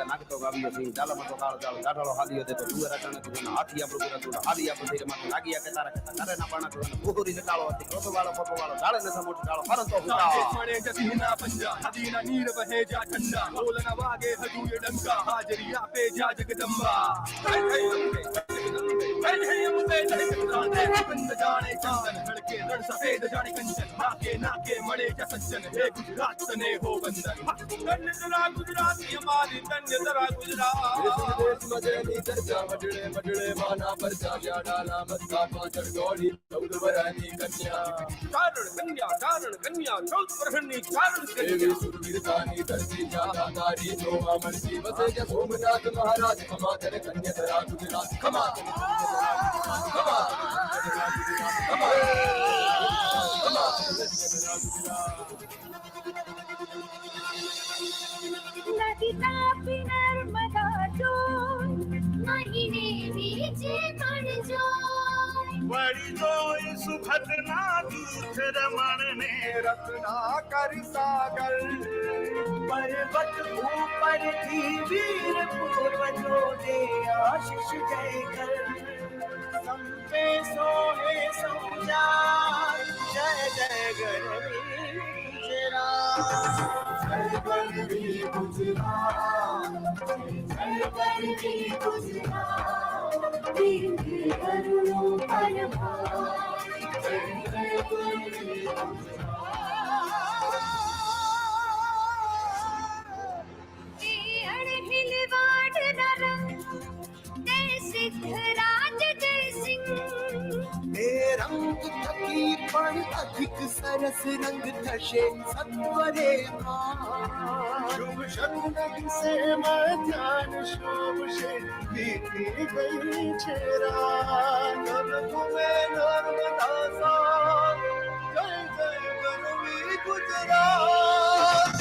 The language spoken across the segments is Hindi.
નાખતો ગાવ્યો સિંહ ચાલમાં તો કાળ ચાલ ગાઢળો હાલ્યો દે તો ડુંગર અચાનક જોને હાથી આપણો પૂરા તો હાલી આપણો ધીરે માથે લાગીયા કે તારા તારે ના પાણા તો ભૂરી નટાળો હતી કોતો વાળો ડાળે ન સમોટ ડાળો ફરંતો હુતા મળે જસીના પંજા નદીના નીર વહે જા ઠંડા ઢોલના વાગે હજુ એ ડંકા હાજરી આપે જા જગદંબા જય જય અંબે જય જગદાંબે બંધ જાણે ચંદન હળકે રણ સફેદ જાણે કંચન નાકે નાકે મળે જા સજ્જન હે ગુજરાત તને હો વંદન ધન્ય જરા ગુજરાત અમારી ધન્ય જરા ગુજરાત દેશ મજેની ચર્ચા મજડે મજડે માના પરચા જાડાલા મસ્તા પાછળ દોડી 14 વર્ષની કન્યા ચારણ કન્યા 14 વર્ષની ચારણ દેવી સુરવીરતાની ધરતી જાતા તારી જોવા મળતી વસે જે સોમનાથ મહારાજ ખમાતર કન્યા ધરા ગુજરાત ખમાતર नदी तापी नर्मदा डोल महीने बीचे पड़ जो बड़ी जोई सुभद्रना दूध रमण ने रत्ना कर सागर पर्वत ऊपर थी वीर पूर्वजों ने आशीष जय कर संपे सोहे सौजार जय जय गणवी गुजरात जय गणवी गुजरात जय गणवी गुजरात वीर करुणों पर भार जय जय गणवी गुजरात हिलवाड़ नरंग जय सिद्धराज जय सिंह रंग थकी पण अधिक सरस रंग थशे सत्वरे शुभ शरण से ध्यान शोभ से बीती गई छेरा नभ में नर्मदा सा जय जय गणवी गुजरात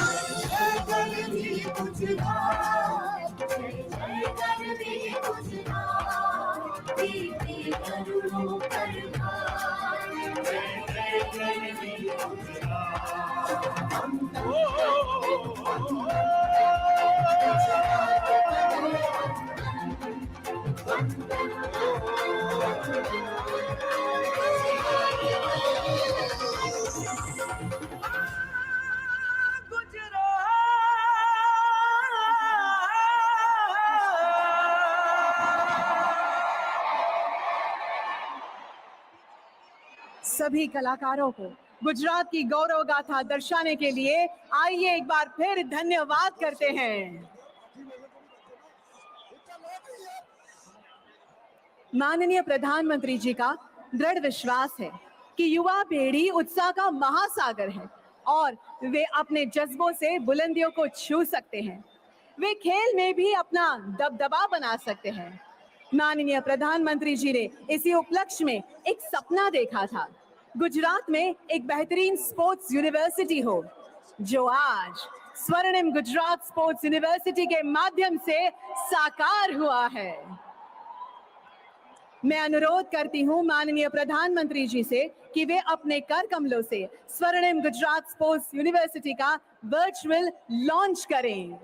जय गणवी गुजरात जय जय गणवी गुजरात बीती करुणों पर भार जय जय गणवी सभी कलाकारों को गुजरात की गौरव गाथा दर्शाने के लिए आइए एक बार फिर धन्यवाद करते हैं। माननीय प्रधानमंत्री जी का दृढ़ विश्वास है कि युवा पीढ़ी उत्साह का महासागर है और वे अपने जज्बों से बुलंदियों को छू सकते हैं। वे खेल में भी अपना दबदबा बना सकते हैं। माननीय प्रधानमंत्री जी ने इसी उपलक्ष्य में एक सपना देखा था, गुजरात में एक बेहतरीन स्पोर्ट्स यूनिवर्सिटी हो, जो आज स्वर्णिम गुजरात स्पोर्ट्स यूनिवर्सिटी के माध्यम से साकार हुआ है। मैं अनुरोध करती हूं माननीय प्रधानमंत्री जी से कि वे अपने कर कमलों से स्वर्णिम गुजरात स्पोर्ट्स यूनिवर्सिटी का वर्चुअल लॉन्च करें।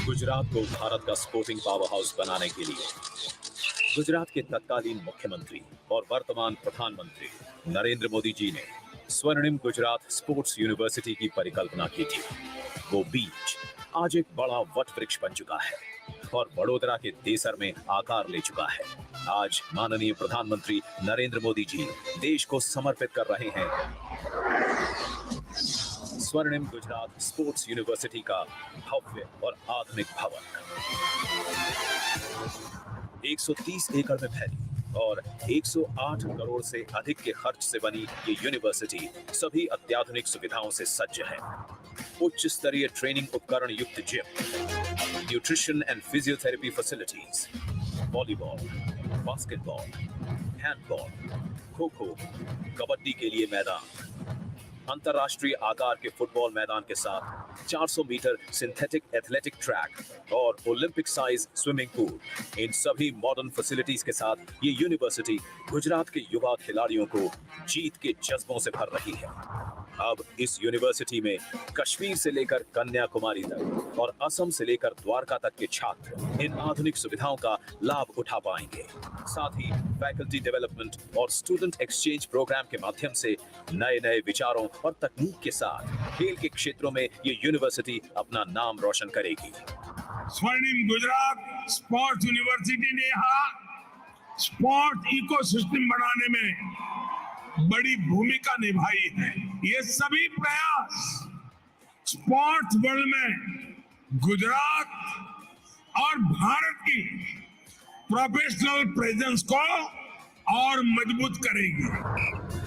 गुजरात को भारत का स्पोर्टिंग पावर हाउस बनाने के लिए गुजरात के तत्कालीन मुख्यमंत्री और वर्तमान प्रधानमंत्री नरेंद्र मोदी जी ने स्वर्णिम गुजरात स्पोर्ट्स यूनिवर्सिटी की परिकल्पना की थी। वो बीज आज एक बड़ा वट वृक्ष बन चुका है और वडोदरा के देसर में आकार ले चुका है। आज माननीय प्रधानमंत्री नरेंद्र मोदी जी देश को समर्पित कर रहे हैं स्वर्णिम गुजरात स्पोर्ट्स यूनिवर्सिटी का भव्य और आधुनिक भवन। 130 एकड़ में फैली और 108 करोड़ से अधिक के खर्च से बनी ये यूनिवर्सिटी सभी अत्याधुनिक सुविधाओं से सज्ज है। उच्च स्तरीय ट्रेनिंग उपकरण युक्त gym, nutrition and physiotherapy facilities, volleyball, basketball, handball, kho-kho, kabaddi के लिए मैदान, अंतरराष्ट्रीय आकार के फुटबॉल मैदान के साथ 400 मीटर सिंथेटिक एथलेटिक ट्रैक और ओलंपिक साइज स्विमिंग पूल। इन सभी मॉडर्न फैसिलिटीज के साथ ये यूनिवर्सिटी गुजरात के युवा खिलाड़ियों को जीत के जज्बों से भर रही है। अब इस यूनिवर्सिटी में कश्मीर से लेकर कन्याकुमारी तक और असम से लेकर द्वारका तक के छात्र इन आधुनिक सुविधाओं का लाभ उठा पाएंगे। साथ ही फैकल्टी डेवलपमेंट और स्टूडेंट एक्सचेंज प्रोग्राम के माध्यम से नए नए विचारों और तकनीक के साथ खेल के क्षेत्रों में ये यूनिवर्सिटी अपना नाम रोशन करेगी। स्वर्णिम गुजरात स्पोर्ट्स यूनिवर्सिटी ने यहाँ स्पोर्ट इकोसिस्टम बनाने में बड़ी भूमिका निभाई है। ये सभी प्रयास स्पोर्ट्स वर्ल्ड में गुजरात और भारत की प्रोफेशनल प्रेजेंस को और मजबूत करेगी।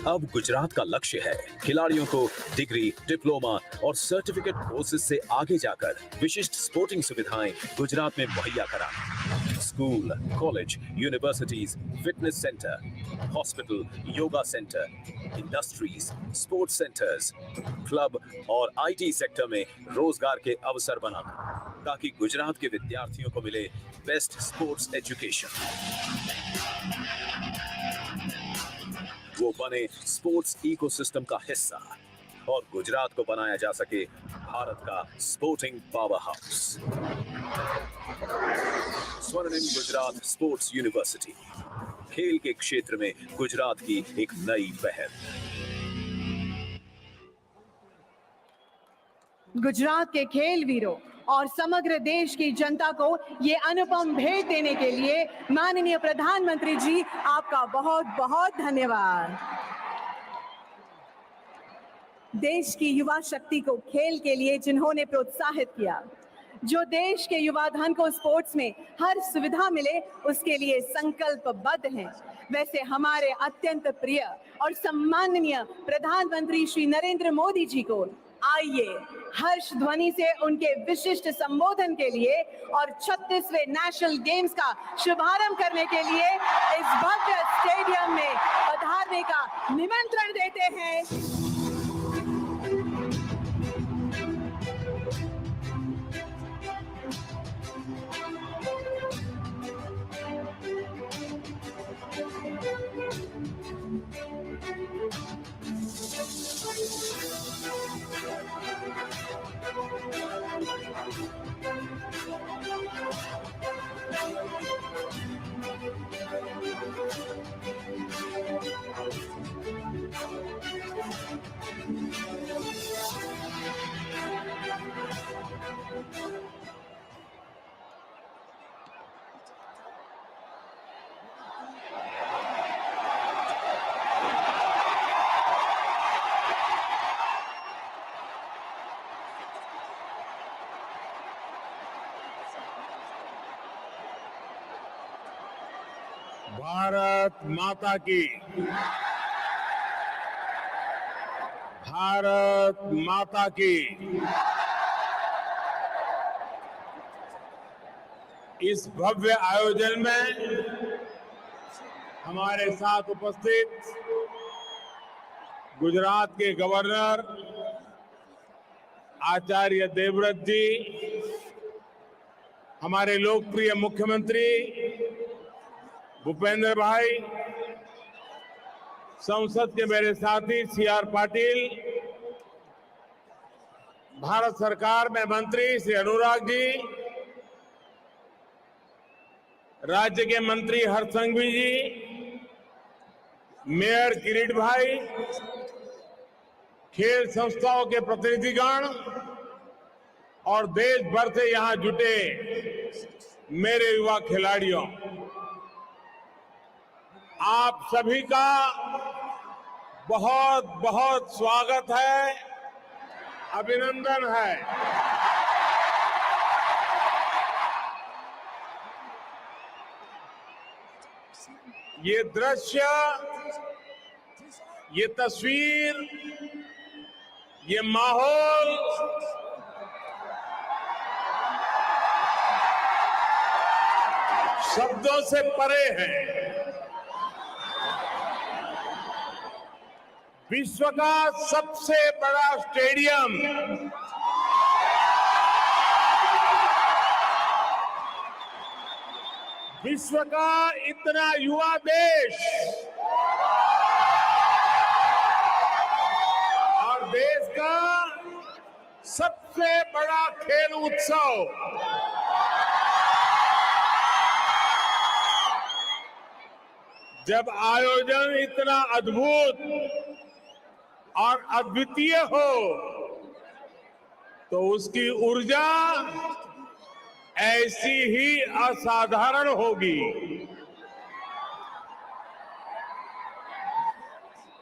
अब गुजरात का लक्ष्य है खिलाड़ियों को डिग्री, डिप्लोमा और सर्टिफिकेट कोर्सेज से आगे जाकर विशिष्ट स्पोर्टिंग सुविधाएं गुजरात में मुहैया कराना। School, college, universities, fitness centre, hospital, yoga centre, industries, sports centres, club और आईटी सेक्टर में रोजगार के अवसर बनाना ताकि गुजरात के विद्यार्थियों को मिले बेस्ट स्पोर्ट्स एजुकेशन। वो बने स्पोर्ट्स इकोसिस्टम का हिस्सा और गुजरात को बनाया जा सके भारत का स्पोर्टिंग पावर हाउस। स्वर्णिम गुजरात स्पोर्ट्स यूनिवर्सिटी, खेल के क्षेत्र में गुजरात की एक नई पहल। गुजरात के खेल वीरों और समग्र देश की जनता को ये अनुपम भेंट देने के लिए माननीय प्रधानमंत्री जी आपका बहुत बहुत धन्यवाद। देश की युवा शक्ति को खेल के लिए जिन्होंने प्रोत्साहित किया, जो देश के युवा धन को स्पोर्ट्स में हर सुविधा मिले उसके लिए संकल्पबद्ध हैं, वैसे हमारे अत्यंत प्रिय और सम्माननीय प्रधानमंत्री श्री नरेंद्र मोदी जी को आइए हर्ष ध्वनि से उनके विशिष्ट संबोधन के लिए और 36वें नेशनल गेम्स का शुभारंभ करने के लिए इस भव्य स्टेडियम में पधारने का निमंत्रण देते हैं। भारत माता की, भारत माता की। इस भव्य आयोजन में हमारे साथ उपस्थित गुजरात के गवर्नर आचार्य देवव्रत जी, हमारे लोकप्रिय मुख्यमंत्री भूपेंद्र भाई, संसद के मेरे साथी CR पाटिल, भारत सरकार में मंत्री श्री अनुराग जी, राज्य के मंत्री हरसंघवी जी, मेयर किरीट भाई, खेल संस्थाओं के प्रतिनिधिगण और देश भर से यहां जुटे मेरे युवा खिलाड़ियों, आप सभी का बहुत बहुत स्वागत है, अभिनंदन है। ये दृश्य, ये तस्वीर, ये माहौल शब्दों से परे है। विश्व का सबसे बड़ा स्टेडियम, विश्व का इतना युवा देश और देश का सबसे बड़ा खेल उत्सव, जब आयोजन इतना अद्भुत और अद्वितीय हो तो उसकी ऊर्जा ऐसी ही असाधारण होगी।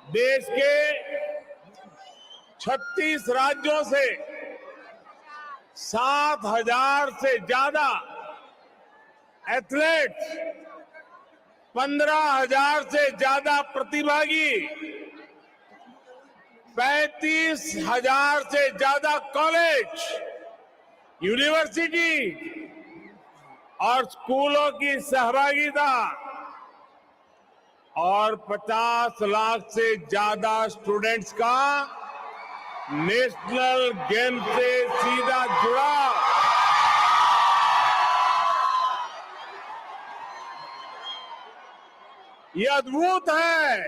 देश के 36 राज्यों से 7,000 से ज्यादा एथलीट्स, 15,000 से ज्यादा प्रतिभागी, 35,000 से ज्यादा कॉलेज, यूनिवर्सिटी और स्कूलों की सहभागिता और 50 लाख से ज्यादा स्टूडेंट्स का नेशनल गेम से सीधा जुड़ाव, ये अद्भुत है,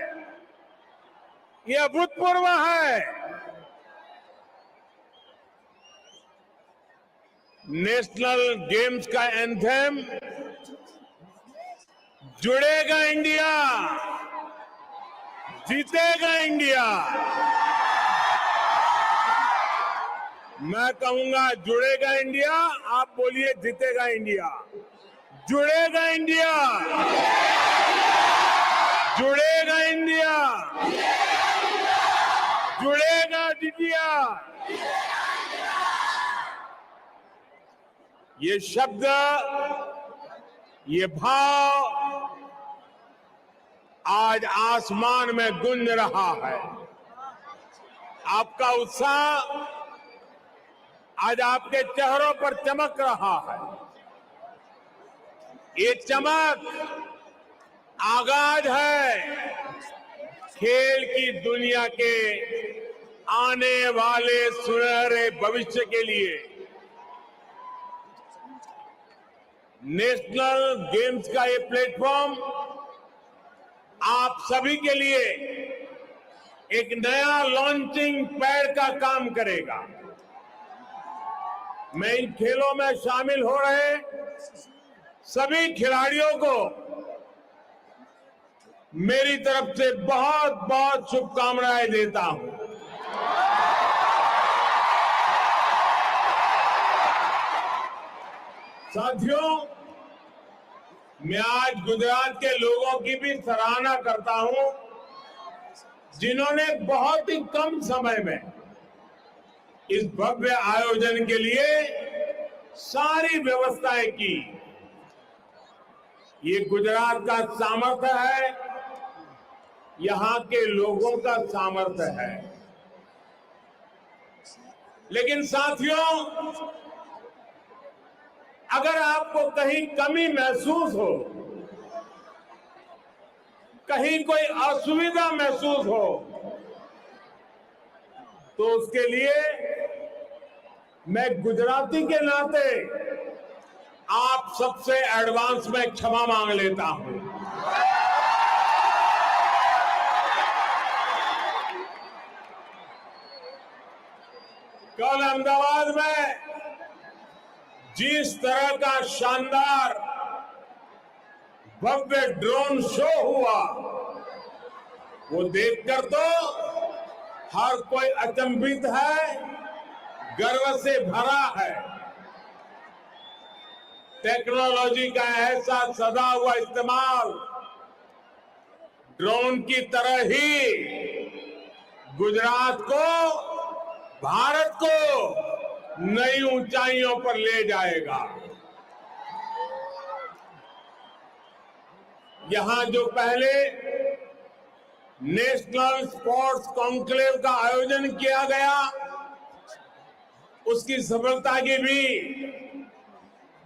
ये अभूतपूर्व है। नेशनल गेम्स का एंथम जुड़ेगा इंडिया, जीतेगा इंडिया। मैं कहूंगा जुड़ेगा इंडिया, आप बोलिए जीतेगा इंडिया। जुड़ेगा इंडिया, जुड़ेगा इंडिया, जुड़ेगा इंडिया। ये शब्द, ये भाव आज आसमान में गूंज रहा है। आपका उत्साह आज आपके चेहरों पर चमक रहा है। ये चमक आगाज है खेल की दुनिया के आने वाले सुनहरे भविष्य के लिए। नेशनल गेम्स का ये प्लेटफॉर्म आप सभी के लिए एक नया लॉन्चिंग पैड का काम करेगा। मैं इन खेलों में शामिल हो रहे सभी खिलाड़ियों को मेरी तरफ से बहुत बहुत शुभकामनाएं देता हूं। साथियों, मैं आज गुजरात के लोगों की भी सराहना करता हूं, जिन्होंने बहुत ही कम समय में इस भव्य आयोजन के लिए सारी व्यवस्थाएं की। ये गुजरात का सामर्थ्य है, यहां के लोगों का सामर्थ्य है। लेकिन साथियों, अगर आपको कहीं कमी महसूस हो, कहीं कोई असुविधा महसूस हो, तो उसके लिए मैं गुजराती के नाते आप सबसे एडवांस में क्षमा मांग लेता हूं। कल अहमदाबाद में जिस तरह का शानदार भव्य ड्रोन शो हुआ, वो देखकर तो हर कोई अचंभित है, गर्व से भरा है। टेक्नोलॉजी का ऐसा सदा हुआ इस्तेमाल ड्रोन की तरह ही गुजरात को, भारत को नई ऊंचाइयों पर ले जाएगा। यहां जो पहले नेशनल स्पोर्ट्स कॉन्क्लेव का आयोजन किया गया, उसकी सफलता की भी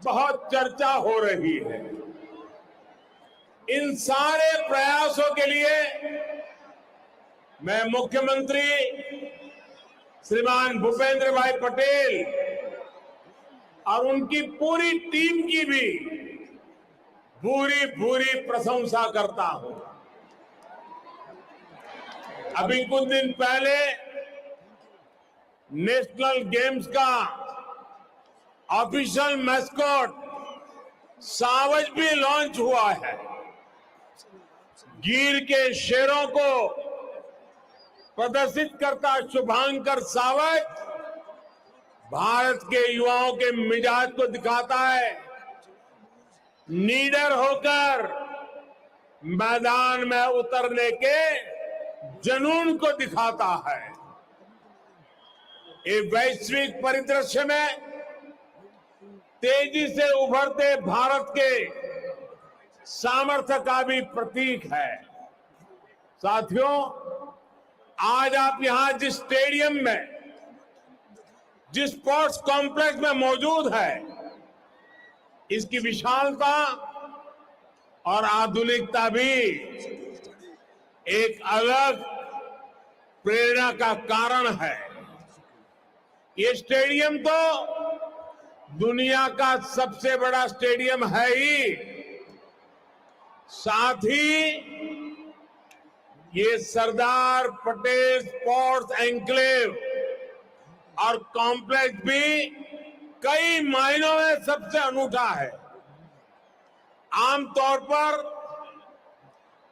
बहुत चर्चा हो रही है। इन सारे प्रयासों के लिए मैं मुख्यमंत्री श्रीमान भूपेंद्र भाई पटेल और उनकी पूरी टीम की भी पूरी प्रशंसा करता हूं। अभी कुछ दिन पहले नेशनल गेम्स का ऑफिशियल मैस्कॉट सावज भी लॉन्च हुआ है। गिर के शेरों को प्रदर्शित करता शुभांकर सावज भारत के युवाओं के मिजाज को दिखाता है, निडर होकर मैदान में उतरने के जुनून को दिखाता है। ये वैश्विक परिदृश्य में तेजी से उभरते भारत के सामर्थ्य का भी प्रतीक है। साथियों, आज आप यहां जिस स्टेडियम में, जिस स्पोर्ट्स कॉम्प्लेक्स में मौजूद है, इसकी विशालता और आधुनिकता भी एक अलग प्रेरणा का कारण है। ये स्टेडियम तो दुनिया का सबसे बड़ा स्टेडियम है ही, साथ ही ये सरदार पटेल स्पोर्ट्स एन्क्लेव और कॉम्प्लेक्स भी कई मायनों में सबसे अनूठा है। आमतौर पर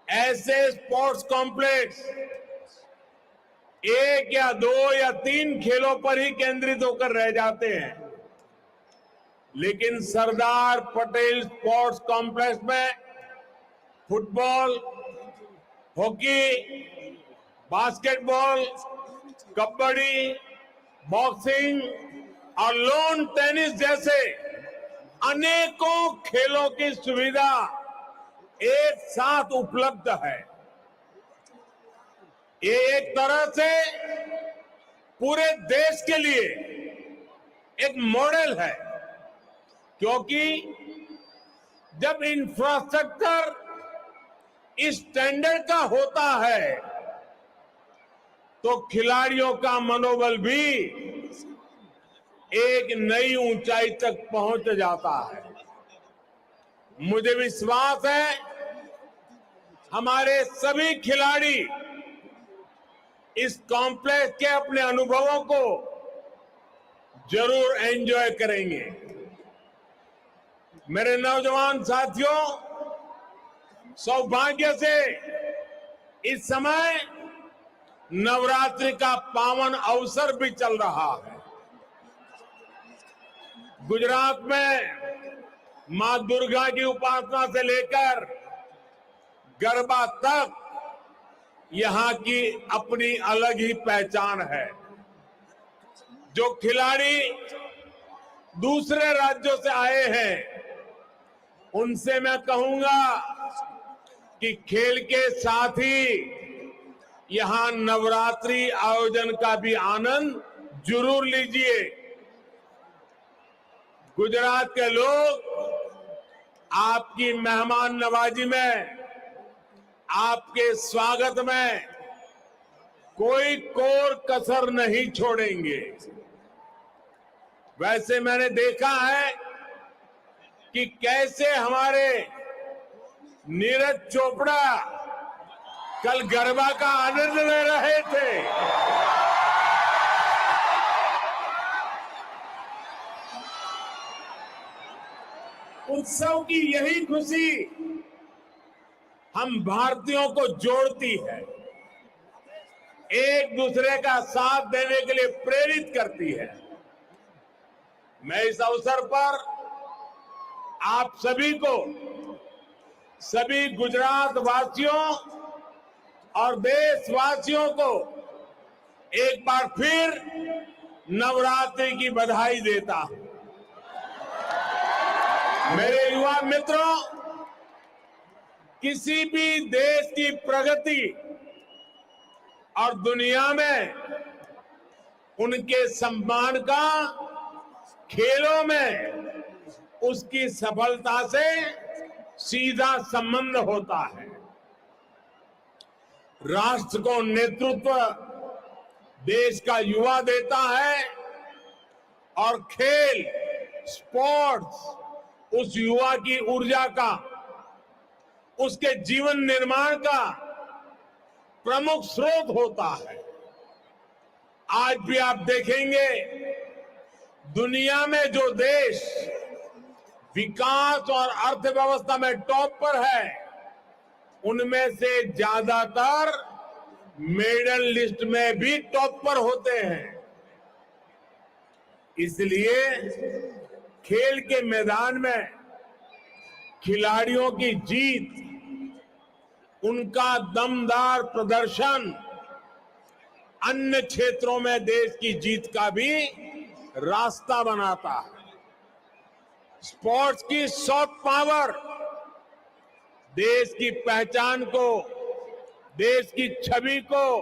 ऐसे स्पोर्ट्स कॉम्प्लेक्स एक या दो या तीन खेलों पर ही केंद्रित होकर रह जाते हैं, लेकिन सरदार पटेल स्पोर्ट्स कॉम्प्लेक्स में football, hockey, basketball, kabaddi, boxing और लॉन टेनिस जैसे अनेकों खेलों की सुविधा एक साथ उपलब्ध है। ये एक तरह से पूरे देश के लिए एक मॉडल है, क्योंकि जब इंफ्रास्ट्रक्चर इस स्टैंडर्ड का होता है तो खिलाड़ियों का मनोबल भी एक नई ऊंचाई तक पहुंच जाता है। मुझे विश्वास है हमारे सभी खिलाड़ी इस कॉम्प्लेक्स के अपने अनुभवों को जरूर एंजॉय करेंगे। मेरे नौजवान साथियों, सौभाग्य से इस समय नवरात्रि का पावन अवसर भी चल रहा है। गुजरात में मां दुर्गा की उपासना से लेकर गरबा तक यहां की अपनी अलग ही पहचान है। जो खिलाड़ी दूसरे राज्यों से आए हैं, उनसे मैं कहूंगा कि खेल के साथ ही यहां नवरात्रि आयोजन का भी आनंद जरूर लीजिए। गुजरात के लोग आपकी मेहमान नवाजी में, आपके स्वागत में कोई कोर कसर नहीं छोड़ेंगे। वैसे मैंने देखा है कि कैसे हमारे नीरज चोपड़ा कल गरबा का आनंद ले रहे थे। उत्सव की यही खुशी हम भारतीयों को जोड़ती है, एक दूसरे का साथ देने के लिए प्रेरित करती है। मैं इस अवसर पर आप सभी को, सभी गुजरात वासियों और देशवासियों को एक बार फिर नवरात्रि की बधाई देता हूं। मेरे युवा मित्रों, किसी भी देश की प्रगति और दुनिया में उनके सम्मान का खेलों में उसकी सफलता से सीधा संबंध होता है। राष्ट्र को नेतृत्व देश का युवा देता है और खेल, स्पोर्ट्स उस युवा की ऊर्जा का, उसके जीवन निर्माण का प्रमुख स्रोत होता है। आज भी आप देखेंगे दुनिया में जो देश विकास और अर्थव्यवस्था में टॉप पर है, उनमें से ज्यादातर मेडल लिस्ट में भी टॉप पर होते हैं। इसलिए खेल के मैदान में खिलाड़ियों की जीत, उनका दमदार प्रदर्शन अन्य क्षेत्रों में देश की जीत का भी रास्ता बनाता है। स्पोर्ट्स की सॉफ्ट पावर देश की पहचान को, देश की छवि को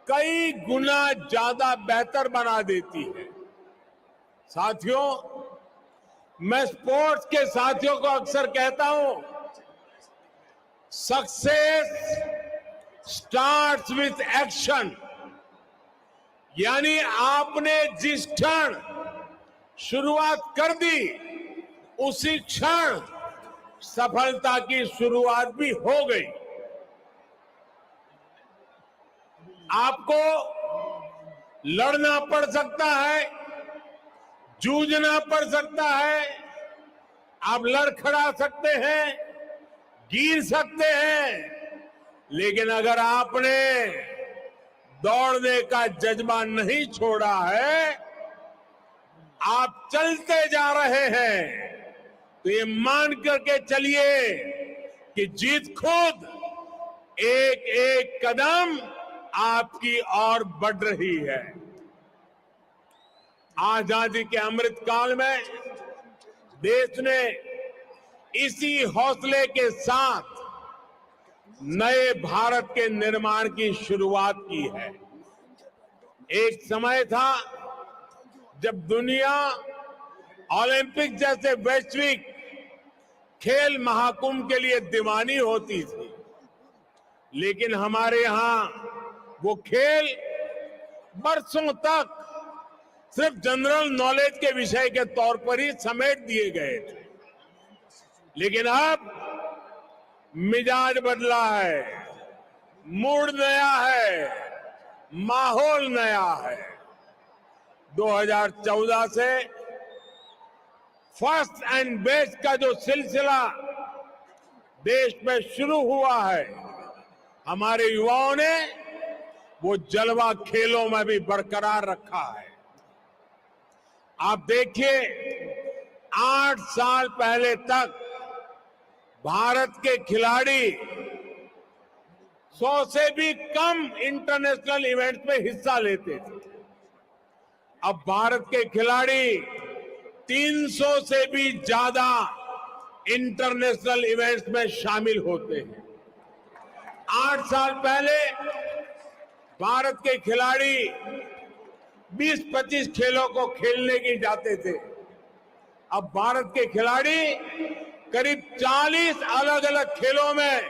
कई गुना ज्यादा बेहतर बना देती है। साथियों, मैं स्पोर्ट्स के साथियों को अक्सर कहता हूं, सक्सेस स्टार्ट्स विथ एक्शन। यानी आपने जिस क्षण शुरुआत कर दी, उसी क्षण सफलता की शुरुआत भी हो गई। आपको लड़ना पड़ सकता है, जूझना पड़ सकता है, आप लड़खड़ा सकते हैं, गिर सकते हैं, लेकिन अगर आपने दौड़ने का जज्बा नहीं छोड़ा है, आप चलते जा रहे हैं, तो ये मान करके चलिए कि जीत खुद एक एक कदम आपकी ओर बढ़ रही है। आजादी के अमृत काल में देश ने इसी हौसले के साथ नए भारत के निर्माण की शुरुआत की है। एक समय था जब दुनिया ओलंपिक जैसे वैश्विक खेल महाकुंभ के लिए दीवानी होती थी, लेकिन हमारे यहां वो खेल बरसों तक सिर्फ जनरल नॉलेज के विषय के तौर पर ही समेट दिए गए थे। लेकिन अब मिजाज बदला है, मूड नया है, माहौल नया है। 2014 से फर्स्ट एंड बेस्ट का जो सिलसिला देश में शुरू हुआ है, हमारे युवाओं ने वो जलवा खेलों में भी बरकरार रखा है। आप देखिए, 8 साल पहले तक भारत के खिलाड़ी 100 से भी कम इंटरनेशनल इवेंट्स में हिस्सा लेते थे। अब भारत के खिलाड़ी 300 से भी ज्यादा इंटरनेशनल इवेंट्स में शामिल होते हैं। 8 साल पहले भारत के खिलाड़ी 20-25 खेलों को खेलने के जाते थे। अब भारत के खिलाड़ी करीब 40 अलग अलग खेलों में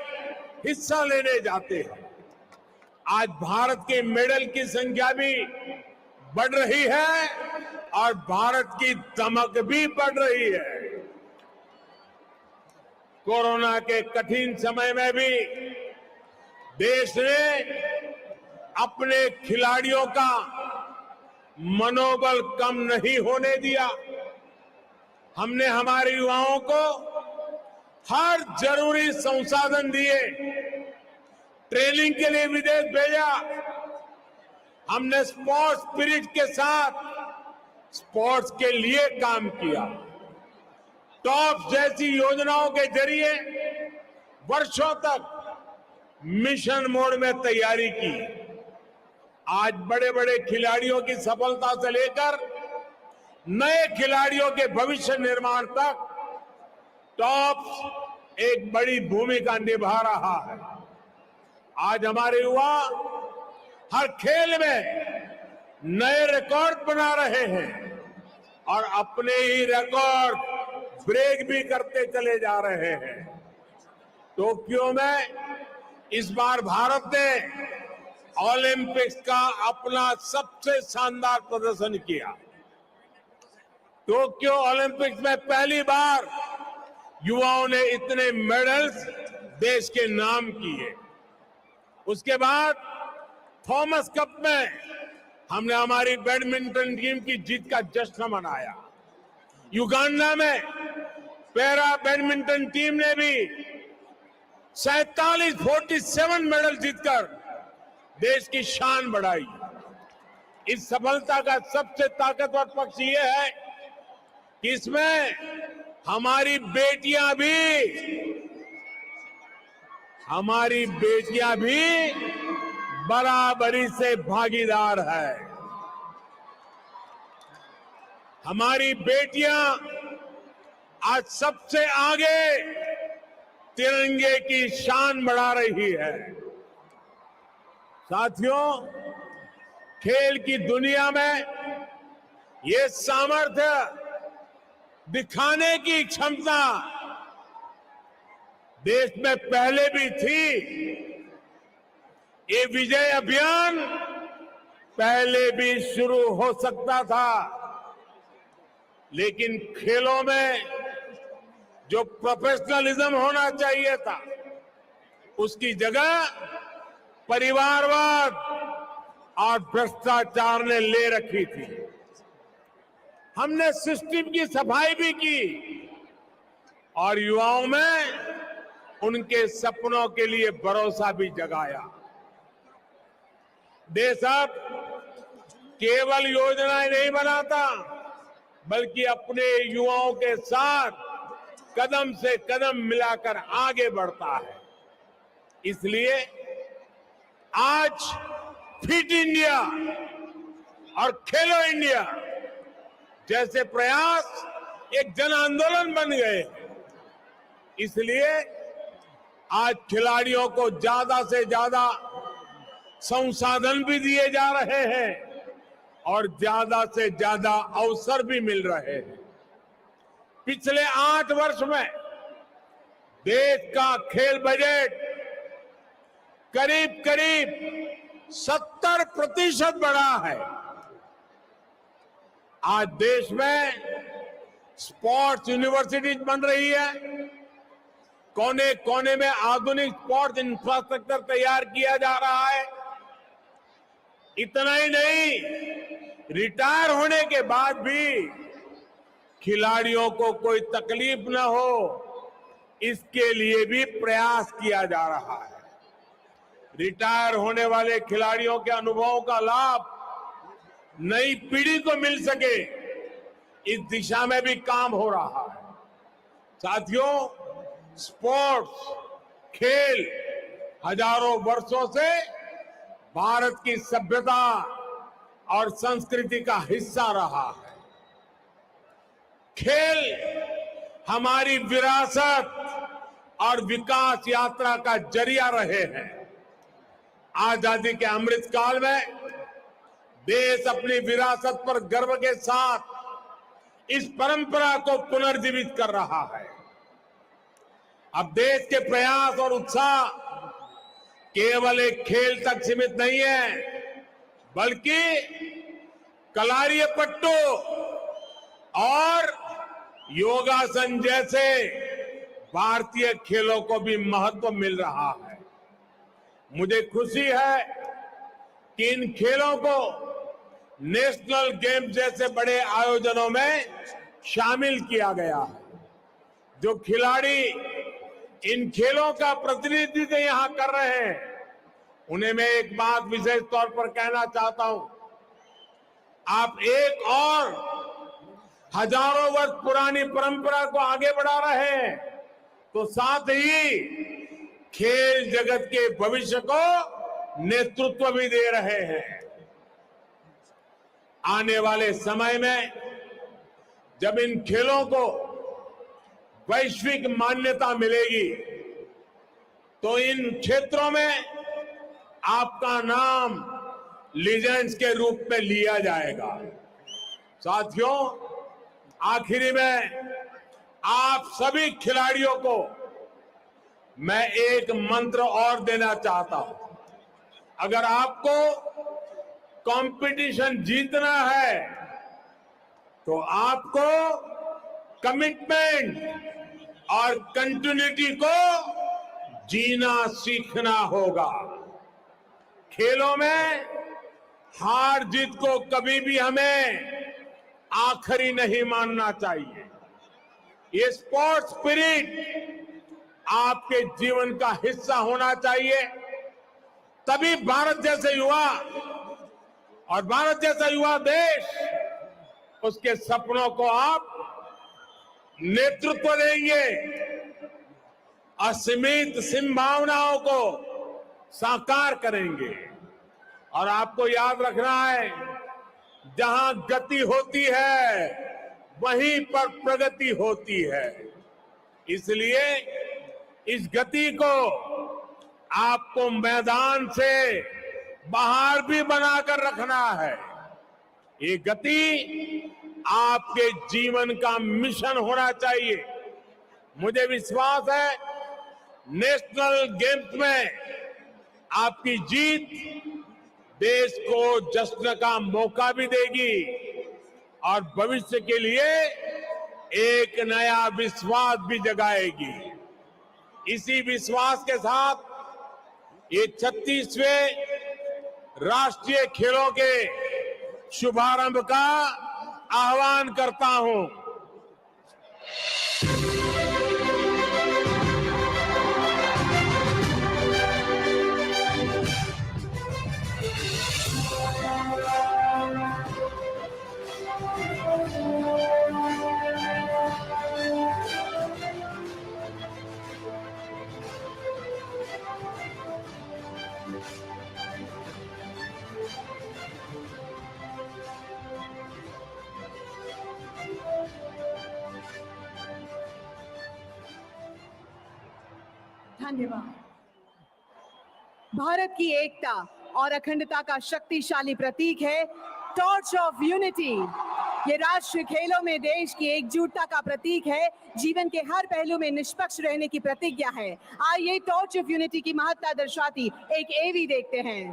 हिस्सा लेने जाते हैं। आज भारत के मेडल की संख्या भी बढ़ रही है और भारत की दमक भी बढ़ रही है। कोरोना के कठिन समय में भी देश ने अपने खिलाड़ियों का मनोबल कम नहीं होने दिया। हमने हमारे युवाओं को हर जरूरी संसाधन दिए, ट्रेनिंग के लिए विदेश भेजा। हमने स्पोर्ट्स स्पिरिट के साथ स्पोर्ट्स के लिए काम किया। टॉप जैसी योजनाओं के जरिए वर्षों तक मिशन मोड में तैयारी की। आज बड़े बड़े खिलाड़ियों की सफलता से लेकर नए खिलाड़ियों के भविष्य निर्माण तक टॉप एक बड़ी भूमिका निभा रहा है। आज हमारे युवा हर खेल में नए रिकॉर्ड बना रहे हैं और अपने ही रिकॉर्ड ब्रेक भी करते चले जा रहे हैं। टोक्यो में इस बार भारत ने ओलंपिक्स का अपना सबसे शानदार प्रदर्शन किया। टोक्यो ओलंपिक्स में पहली बार युवाओं ने इतने मेडल्स देश के नाम किए। उसके बाद थॉमस कप में हमने हमारी बैडमिंटन टीम की जीत का जश्न मनाया। युगांडा में पैरा बैडमिंटन टीम ने भी 47 मेडल जीतकर देश की शान बढ़ाई। इस सफलता का सबसे ताकतवर पक्ष ये है कि इसमें हमारी बेटियां भी बराबरी से भागीदार है। हमारी बेटियां आज सबसे आगे तिरंगे की शान बढ़ा रही है। साथियों, खेल की दुनिया में ये सामर्थ्य दिखाने की क्षमता देश में पहले भी थी। ये विजय अभियान पहले भी शुरू हो सकता था, लेकिन खेलों में जो प्रोफेशनलिज्म होना चाहिए था उसकी जगह परिवारवाद और भ्रष्टाचार ने ले रखी थी। हमने सिस्टम की सफाई भी की और युवाओं में उनके सपनों के लिए भरोसा भी जगाया। देश अब केवल योजनाएं नहीं बनाता, बल्कि अपने युवाओं के साथ कदम से कदम मिलाकर आगे बढ़ता है। इसलिए आज फिट इंडिया और खेलो इंडिया जैसे प्रयास एक जन आंदोलन बन गए। इसलिए आज खिलाड़ियों को ज्यादा से ज्यादा संसाधन भी दिए जा रहे हैं और ज्यादा से ज्यादा अवसर भी मिल रहे हैं। पिछले 8 वर्ष में देश का खेल बजट करीब 70% बढ़ा है। आज देश में स्पोर्ट्स यूनिवर्सिटीज बन रही है। कोने कोने में आधुनिक स्पोर्ट्स इंफ्रास्ट्रक्चर तैयार किया जा रहा है। इतना ही नहीं, रिटायर होने के बाद भी खिलाड़ियों को कोई तकलीफ न हो, इसके लिए भी प्रयास किया जा रहा है। रिटायर होने वाले खिलाड़ियों के अनुभवों का लाभ नई पीढ़ी को मिल सके, इस दिशा में भी काम हो रहा है। साथियों, स्पोर्ट्स खेल हजारों वर्षों से भारत की सभ्यता और संस्कृति का हिस्सा रहा है। खेल हमारी विरासत और विकास यात्रा का जरिया रहे हैं। आजादी के अमृत काल में देश अपनी विरासत पर गर्व के साथ इस परंपरा को पुनर्जीवित कर रहा है। अब देश के प्रयास और उत्साह केवल एक खेल तक सीमित नहीं है, बल्कि कलारीपट्टू और योगासन जैसे भारतीय खेलों को भी महत्व मिल रहा है। मुझे खुशी है कि इन खेलों को नेशनल गेम्स जैसे बड़े आयोजनों में शामिल किया गया है। जो खिलाड़ी इन खेलों का प्रतिनिधित्व यहां कर रहे हैं, उन्हें मैं एक बात विशेष तौर पर कहना चाहता हूं। आप एक और हजारों वर्ष पुरानी परंपरा को आगे बढ़ा रहे हैं, तो साथ ही खेल जगत के भविष्य को नेतृत्व भी दे रहे हैं। आने वाले समय में जब इन खेलों को वैश्विक मान्यता मिलेगी, तो इन क्षेत्रों में आपका नाम लीजेंड्स के रूप में लिया जाएगा। साथियों, आखिरी में आप सभी खिलाड़ियों को मैं एक मंत्र और देना चाहता हूं। अगर आपको कंपटीशन जीतना है तो आपको कमिटमेंट और कंटिन्यूटी को जीना सीखना होगा। खेलों में हार जीत को कभी भी हमें आखिरी नहीं मानना चाहिए। ये स्पोर्ट्स स्पिरिट आपके जीवन का हिस्सा होना चाहिए। तभी भारत जैसे युवा और भारत जैसा युवा देश उसके सपनों को आप नेतृत्व देंगे, असीमित संभावनाओं को साकार करेंगे। और आपको याद रखना है, जहां गति होती है वहीं पर प्रगति होती है। इसलिए इस गति को आपको मैदान से बाहर भी बनाकर रखना है। ये गति आपके जीवन का मिशन होना चाहिए। मुझे विश्वास है नेशनल गेम्स में आपकी जीत देश को जश्न का मौका भी देगी और भविष्य के लिए एक नया विश्वास भी जगाएगी। इसी विश्वास के साथ ये 36वें राष्ट्रीय खेलों के शुभारंभ का आह्वान करता हूं। धन्यवाद। भारत की एकता और अखंडता का शक्तिशाली प्रतीक है टॉर्च ऑफ यूनिटी। ये राष्ट्रीय खेलों में देश की एकजुटता का प्रतीक है, जीवन के हर पहलू में निष्पक्ष रहने की प्रतिज्ञा है। आइए टॉर्च ऑफ यूनिटी की महत्ता दर्शाती एक एवी देखते हैं।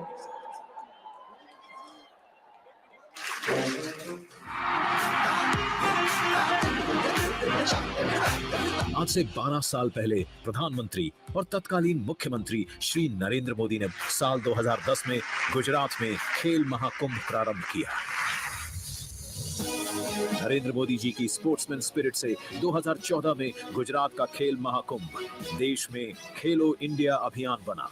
आज से 12 साल पहले प्रधानमंत्री और तत्कालीन मुख्यमंत्री श्री नरेंद्र मोदी ने साल 2010 में गुजरात में खेल महाकुंभ प्रारंभ किया। नरेंद्र मोदी जी की स्पोर्ट्समैन स्पिरिट से 2014 में गुजरात का खेल महाकुंभ देश में खेलो इंडिया अभियान बना।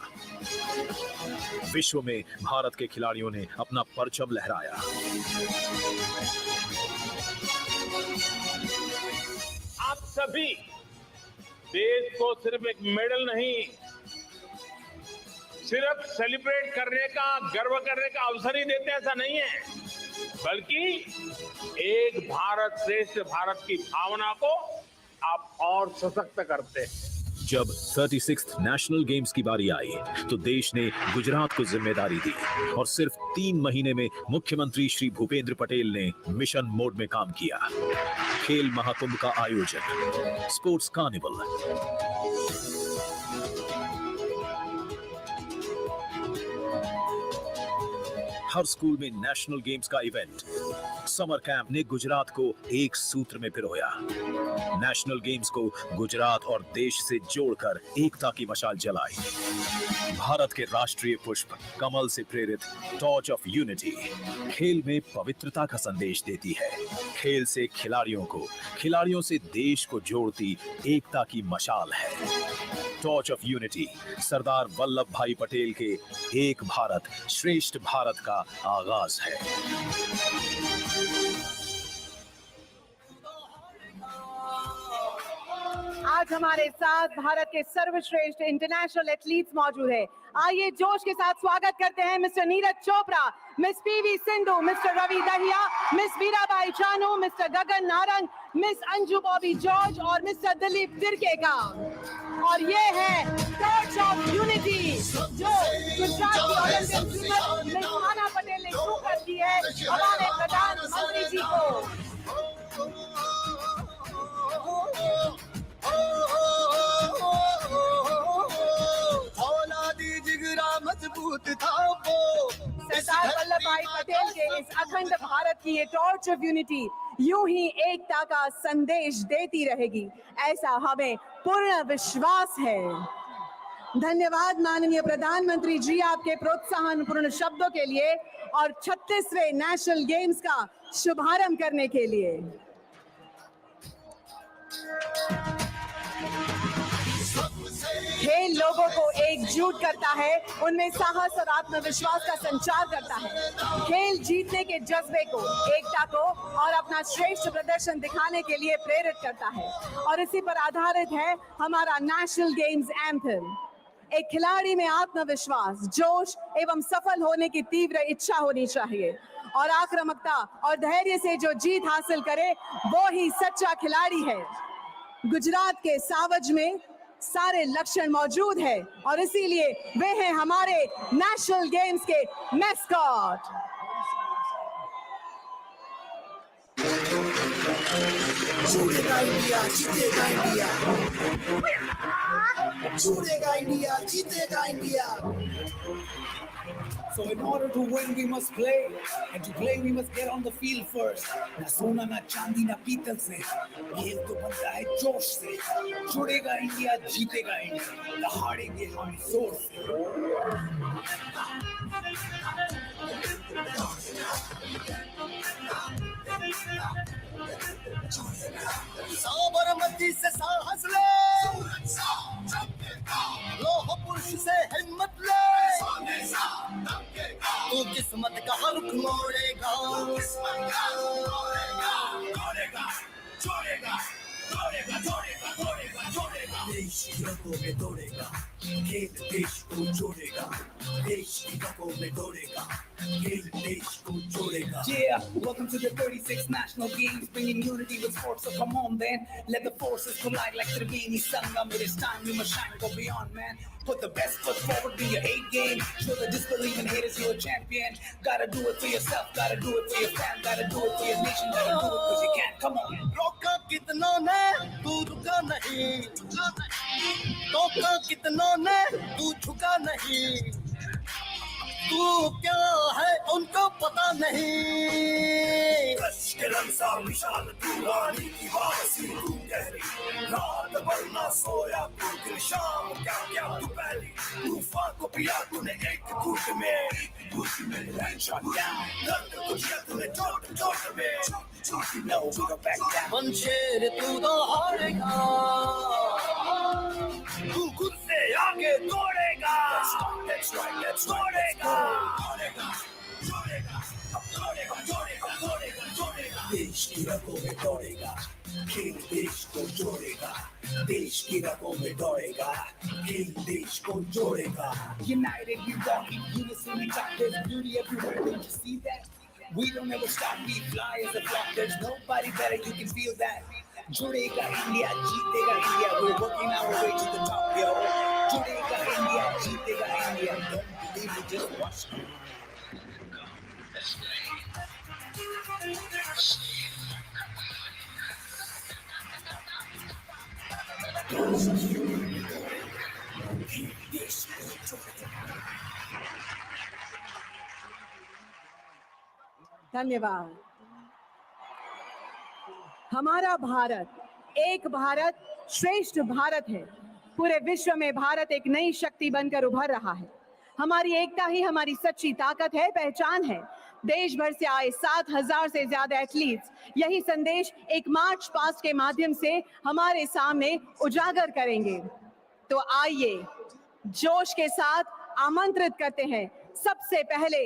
विश्व में भारत के खिलाड़ियों ने अपना परचम लहराया। आप सभी देश को सिर्फ एक मेडल नहीं, सिर्फ सेलिब्रेट करने का, गर्व करने का अवसर ही देते, ऐसा नहीं है, बल्कि एक भारत श्रेष्ठ भारत की भावना को आप और सशक्त करते हैं। जब 36th नेशनल गेम्स की बारी आई तो देश ने गुजरात को जिम्मेदारी दी और सिर्फ 3 महीने में मुख्यमंत्री श्री भूपेंद्र पटेल ने मिशन मोड में काम किया। खेल महाकुंभ का आयोजन, स्पोर्ट्स कार्निवल, हर स्कूल में नेशनल गेम्स का इवेंट, समर कैंप ने गुजरात को एक सूत्र में पिरोया। नेशनल गेम्स को गुजरात और देश से जोड़कर एकता की मशाल जलाई। भारत के राष्ट्रीय पुष्प कमल से प्रेरित टॉर्च ऑफ यूनिटी खेल में पवित्रता का संदेश देती है। खेल से खिलाड़ियों को, खिलाड़ियों से देश को जोड़ती एकता की मशाल है। Torch of unity Sardar Vallabh भाई पटेल के एक भारत श्रेष्ठ भारत का आगाज है। आज हमारे साथ भारत के सर्वश्रेष्ठ इंटरनेशनल एथलीट्स मौजूद है। आइए जोश के साथ स्वागत करते हैं mister Neeraj Chopra, miss PV Sindhu, mister Ravi Dahiya, miss Veerabai Chanu, mister Gagan Narang, miss Anju Bobby George और मिस्टर दिलीप तिरके का। और ये है टॉर्च ऑफ यूनिटी जो गुजरात की ओलंपिक स्विमर मिस आना पटेल ने शुरू कर दी है हमारे प्रधानमंत्री जी को। मजबूत था वो सरदार वल्लभ भाई पटेल के इस अखंड भारत की ये टॉर्च ऑफ यूनिटी यूं ही एकता का संदेश देती रहेगी, ऐसा हमें पूर्ण विश्वास है। धन्यवाद माननीय प्रधानमंत्री जी आपके प्रोत्साहनपूर्ण शब्दों के लिए और 36वें नेशनल गेम्स का शुभारंभ करने के लिए। खेल लोगों को एकजुट करता है, उनमें साहस और आत्मविश्वास का संचार करता है। खेल जीतने के जज्बे को, एकता को और अपना श्रेष्ठ प्रदर्शन दिखाने के लिए प्रेरित करता है और इसी पर आधारित है हमारा नेशनल गेम्स एंथम। एक खिलाड़ी में आत्मविश्वास, जोश एवं सफल होने की तीव्र इच्छा होनी चाहिए और आक्रामकता और धैर्य से जो जीत हासिल करे वो ही सच्चा खिलाड़ी है। गुजरात के सावज में सारे लक्षण मौजूद है और इसीलिए वे हैं हमारे नेशनल गेम्स के मैस्कॉट। छोड़ेगा इंडिया, जीतेगा इंडिया, छोड़ेगा इंडिया, जीतेगा India. So in order to win we must play, and to play we must get on the field first. ना सोना ना चांदी ना पीतल से, खेल तो बनता है जोश से। छोड़ेगा इंडिया, जीतेगा इंडिया, दहाड़ेंगे हम जोर से। साबरमती से साहस ले, लोह पुरुष से हिम्मत ले, तू किस्मत का रुख मोड़ेगा, देश की रगों में दौड़ेगा, खेल देश को जोड़ेगा, देश की रगों में दौड़ेगा, खेल देश को जोड़ेगा। Yeah, welcome to the 36th National Games, bringing unity with sports. So come on, then, let the forces collide like Triveni Sangam. It is time we must shine, go beyond, man. Put the best foot forward, be your A game. Show the disbelief in haters, you're a champion. Gotta do it for yourself, gotta do it for your fam, gotta do it for your nation, gotta do it because you can. Come on. रोका कितनों ने, तू रुका नहीं, रोका कितनों ने, तू झुका नहीं, तू क्या है उनको पता नहीं। के रंग सा विशाल तू, रानी की वासी तू गहरी, रात भर ना सोया तू, दिन शाम क्या क्या तू पहली, तूफान को पिया तूने एक घूंट में, shut down, दर्द को दिया तूने चोट में, no we go back down। मंशेर तू तो हारेगा, तू खुद से आगे दौड़ेगा, let's दौड़ेगा, देश की रगों में दौड़ेगा, खेल देश को जोड़ेगा, देश की रगों में दौड़ेगा, खेल देश को जोड़ेगा। United we walk in unison, we got this beauty everywhere, don't you see that? We don't ever stop, we fly as a flock, there's nobody better, you can feel that। जुड़ेगा इंडिया, जीतेगा India, we're working our way to the top, yo। जुड़ेगा इंडिया, जीतेगा India, don't believe me, just watch me। धन्यवाद। हमारा भारत एक भारत श्रेष्ठ भारत है। पूरे विश्व में भारत एक नई शक्ति बनकर उभर रहा है। हमारी एकता ही हमारी सच्ची ताकत है, पहचान है। देश भर से आए 7,000 से ज्यादा एथलीट्स यही संदेश एक मार्च पास्ट के माध्यम से हमारे सामने उजागर करेंगे। तो आइए जोश के साथ आमंत्रित करते हैं सबसे पहले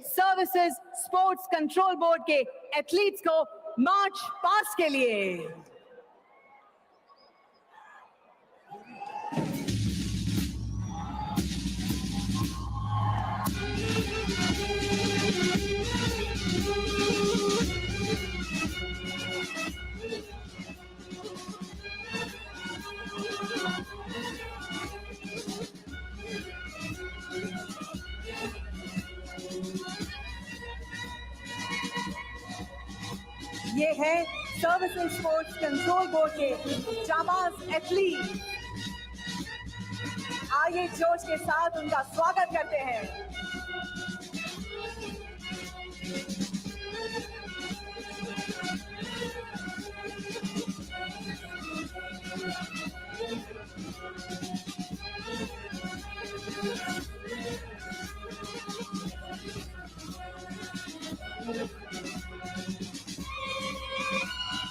सर्विसेज स्पोर्ट्स कंट्रोल बोर्ड के एथलीट्स को मार्च पास्ट के लिए। ये है सर्विसेज स्पोर्ट्स कंट्रोल बोर्ड के जाबाज एथलीट। आइए जोश के साथ उनका स्वागत करते हैं।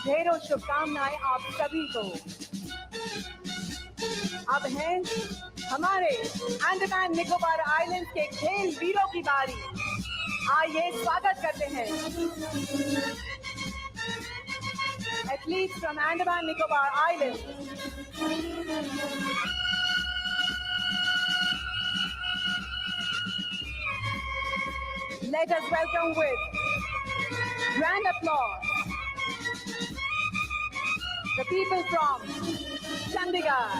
ढेरों शुभकामनाएं आप सभी को। अब है हमारे अंडमान निकोबार आइलैंड्स के खेल वीरों की बारी। आइए स्वागत करते हैं athletes from Andaman Nicobar island. Let us welcome with grand applause the people from Chandigarh,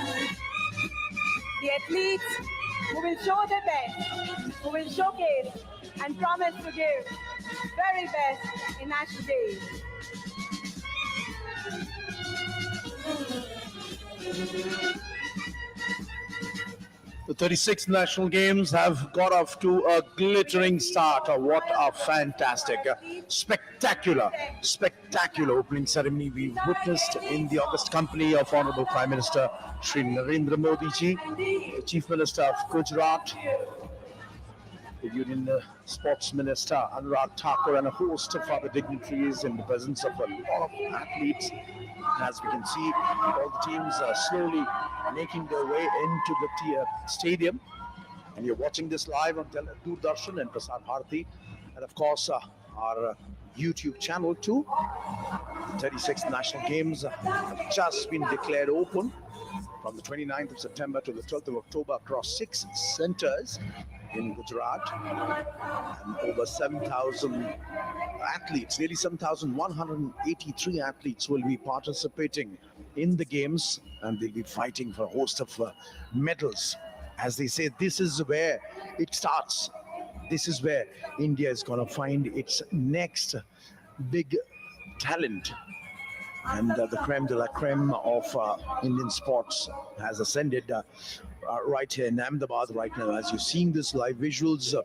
the athletes who will show their best, who will showcase and promise to give very best in National Days. The 36th National Games have got off to a glittering start. What a fantastic, spectacular opening ceremony we witnessed in the august company of Honorable Prime Minister Shri Narendra Modi ji, the Chief Minister of Gujarat, the Union Sports Minister Anurag Thakur, and a host of other dignitaries in the presence of a lot of athletes. As we can see, all the teams are slowly making their way into the stadium. And you're watching this live on Doordarshan and Prasar Bharati. And of course, our YouTube channel too. The 36th National Games have just been declared open from the 29th of September to the 12th of October across 6 centers in Gujarat, and over 7,000 athletes, nearly 7,183 athletes will be participating in the games, and they'll be fighting for a host of medals. As they say, this is where it starts. This is where India is going to find its next big talent. And the creme de la creme of Indian sports has ascended right here in Ahmedabad right now. As you're seeing this live visuals,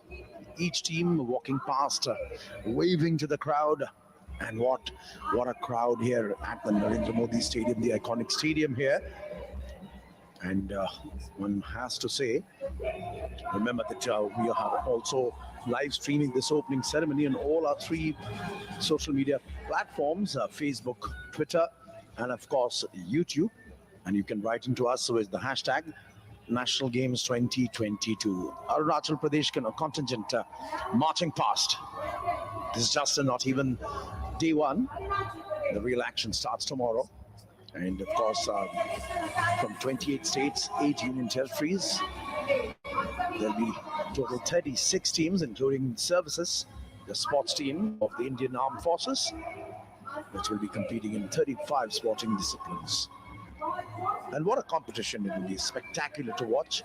each team walking past, waving to the crowd. And what a crowd here at the Narendra Modi Stadium, the iconic stadium here. And one has to say, remember that we are also live streaming this opening ceremony on all our 3 social media platforms, Facebook, Twitter, and of course YouTube. And you can write into us with the hashtag National Games 2022. Arunachal Pradesh contingent marching past. This is just not even day 1. The real action starts tomorrow. And of course, from 28 states, 8 union territories, there'll be total 36 teams, including services, the sports team of the Indian Armed Forces, which will be competing in 35 sporting disciplines. And what a competition it will be, spectacular to watch.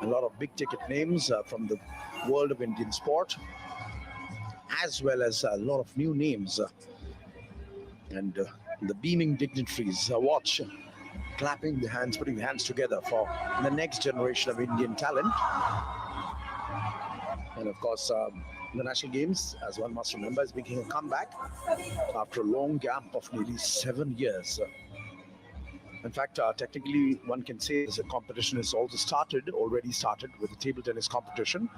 A lot of big ticket names from the world of Indian sport, as well as a lot of new names. And the beaming dignitaries watch, clapping their hands, putting their hands together for the next generation of Indian talent. And of course, the National Games, as one must remember, is making a comeback after a long gap of nearly 7 years. In fact, technically, one can say the competition has also already started with the table tennis competition,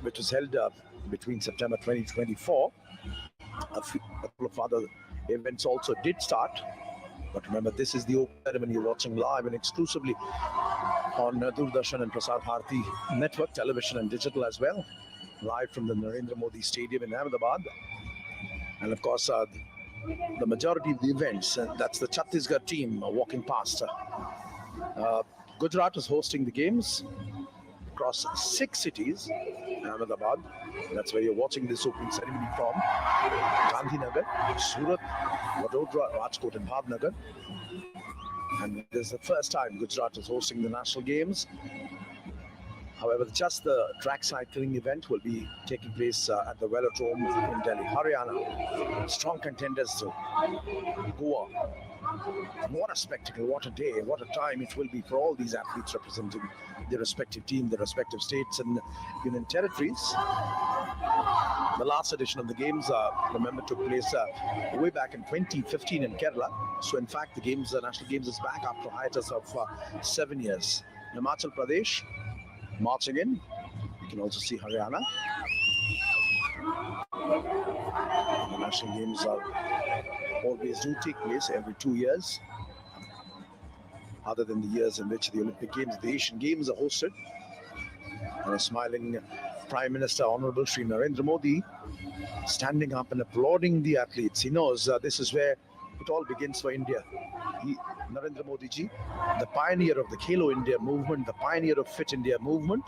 which was held between September 2024. A couple of other events also did start. But remember, this is the open ceremony you're watching live and exclusively on Doordarshan and Prasar Bharati network, television and digital as well. Live from the Narendra Modi Stadium in Ahmedabad. And of course, the majority of the events, that's the Chhattisgarh team walking past. Gujarat is hosting the games across 6 cities. Ahmedabad, that's where you're watching this opening ceremony from. Gandhinagar, Surat, Vadodara, Rajkot and Bhavnagar. And this is the first time Gujarat is hosting the National Games. However, just the track cycling event will be taking place at the Velodrome in Delhi, Haryana. Strong contenders to Goa. What a spectacle, what a day, what a time it will be for all these athletes representing their respective team, their respective states and union territories. The last edition of the games, remember, took place way back in 2015 in Kerala. So in fact, the games, the national games is back after a hiatus of 7 years. Himachal Pradesh marching in. You can also see Haryana. The national games are always do take place every 2 years, other than the years in which the Olympic Games, the Asian Games are hosted. And a smiling Prime Minister, Honorable Shri Narendra Modi, standing up and applauding the athletes. He knows this is where it all begins for India. Narendra Modi ji, the pioneer of the Khelo India movement, the pioneer of Fit India movement.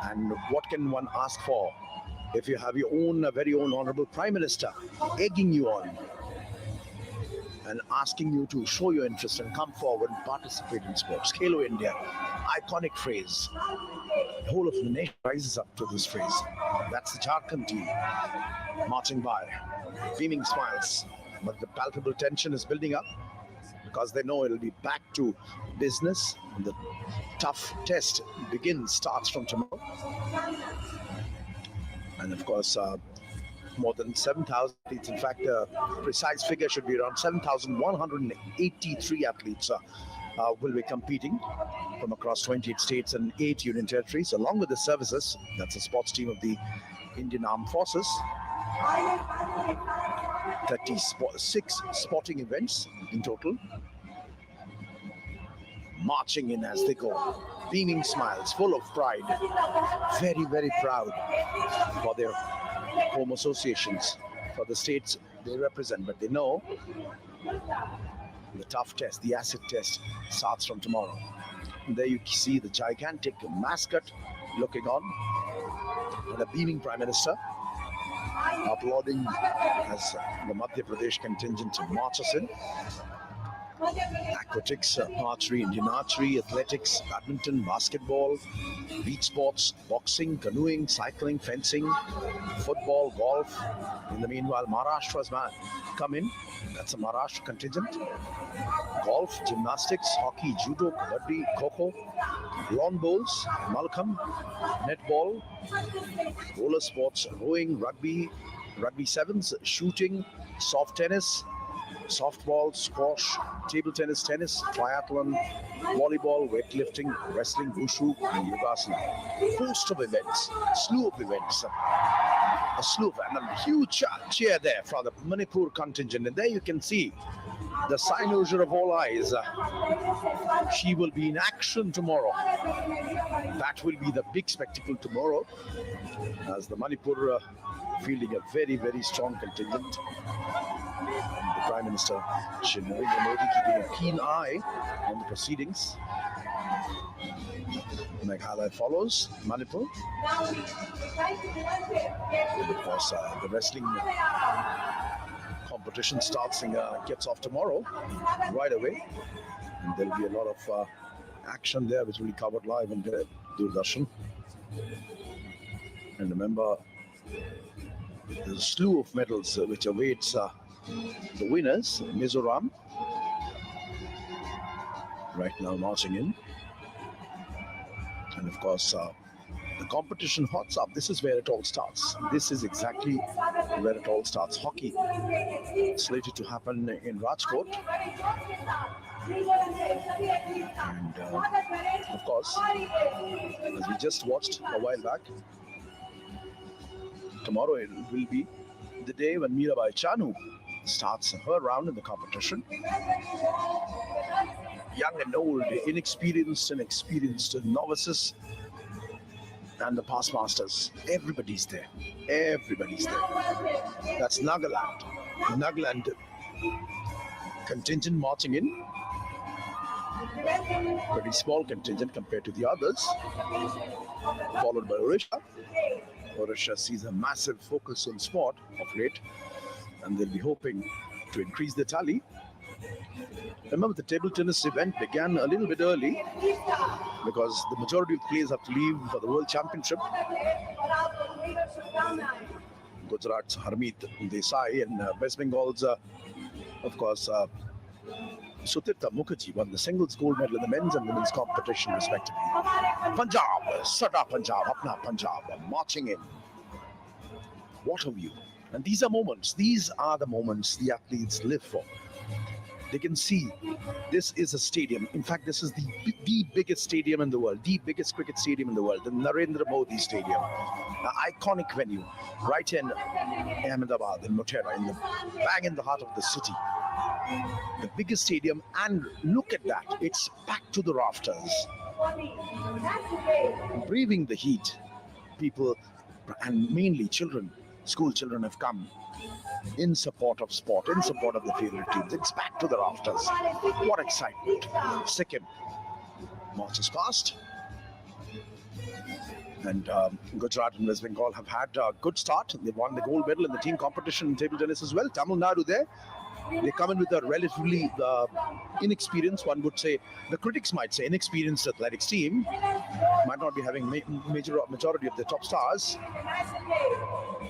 And what can one ask for if you have your own, very own Honorable Prime Minister egging you on and asking you to show your interest and come forward and participate in sports? Khelo India, iconic phrase. The whole of the nation rises up to this phrase. That's the Jharkhand team marching by, beaming smiles. But the palpable tension is building up because they know it'll be back to business. The tough test starts from tomorrow. And of course, more than 7,000 athletes. In fact, the precise figure should be around 7,183 athletes will be competing from across 28 states and 8 union territories, along with the services. That's the sports team of the Indian Armed Forces. 36 sporting events in total. Marching in as they go, beaming smiles, full of pride. Very, very proud for their home associations, for the states they represent. But they know the tough test, the acid test, starts from tomorrow. And there you see the gigantic mascot looking on, and a beaming Prime Minister applauding as the Madhya Pradesh contingent marches in. Aquatics, archery, Indian archery, athletics, badminton, basketball, beach sports, boxing, canoeing, cycling, fencing, football, golf. In the meanwhile, Maharashtra's come in. That's a Maharashtra contingent. Golf, gymnastics, hockey, judo, kabaddi, kho-kho, lawn bowls, malkham, netball, roller sports, rowing, rugby sevens, shooting, soft tennis, softball, squash, table tennis, triathlon, volleyball, weightlifting, wrestling, wushu, and yogasana. Host of events, slew of events, a slew of, and a huge cheer there for the Manipur contingent. And there you can see the cynosure of all eyes. She will be in action tomorrow. That will be the big spectacle tomorrow, as the Manipur fielding a very, very strong contingent. The Prime Minister, Shri Narendra Modi, keeping a keen eye on the proceedings. Meghalaya follows Manipur. And of course, the wrestling competition gets off tomorrow, right away. And there'll be a lot of action there, which will be covered live on Doordarshan. And remember, there's a slew of medals which awaits the winners. Mizoram right now marching in, and of course the competition hots up. This is where it all starts. This is exactly where it all starts. Hockey slated to happen in Rajkot, and of course, as we just watched a while back, tomorrow it will be the day when Mirabai Chanu starts her round in the competition. Young and old, inexperienced and experienced, novices and the past masters. Everybody's there. Everybody's there. That's Nagaland. Nagaland contingent marching in. Pretty small contingent compared to the others. Followed by Odisha. Odisha sees a massive focus on sport of late, and they'll be hoping to increase the tally Remember, the table tennis event began a little bit early because the majority of the players have to leave for the World Championship. Gujarat's Harmeet Desai and West Bengal's, of course, Sutirtha Mukherjee won the singles gold medal in the men's and women's competition, respectively. Punjab, Sada Punjab, Apna Punjab, marching in. What a view. And these are the moments the athletes live for. They can see this is a stadium. In fact, this is the biggest stadium in the world, the biggest cricket stadium in the world, the Narendra Modi Stadium. An iconic venue right in Ahmedabad, in Motera, bang in the heart of the city. The biggest stadium, and look at that, it's packed to the rafters. Braving the heat, people, and mainly children, school children have come in support of sport, in support of the favorite teams. It's back to the rafters. What excitement. Sikkim marches past. And Gujarat and West Bengal have had a good start. They won the gold medal in the team competition in table tennis as well. Tamil Nadu there. They come in with a relatively inexperienced, one would say, the critics might say, inexperienced athletics team. Might not be having majority of the top stars,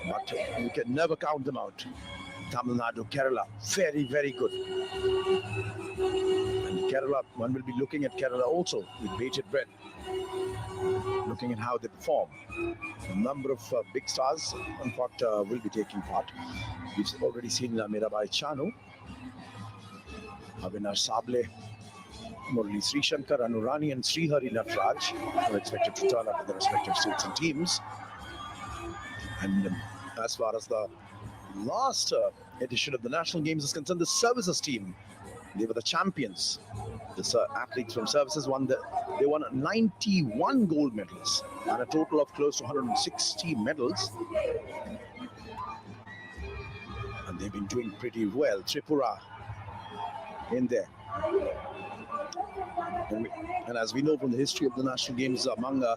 but you can never count them out. Tamil Nadu, Kerala, very, very good. And Kerala, one will be looking at Kerala also with bated breath, looking at how they perform. A number of big stars, in fact, will be taking part. We've already seen Mirabai Chanu, Avinash Sable, Murali Sri Shankar, Anurani, and Srihari Natraj are expected to turn up to their respective states and teams. And as far as the last edition of the National Games is concerned, the services team, they were the champions. The athletes from services they won 91 gold medals and a total of close to 160 medals. And they've been doing pretty well. Tripura in there. And as we know from the history of the National Games, among the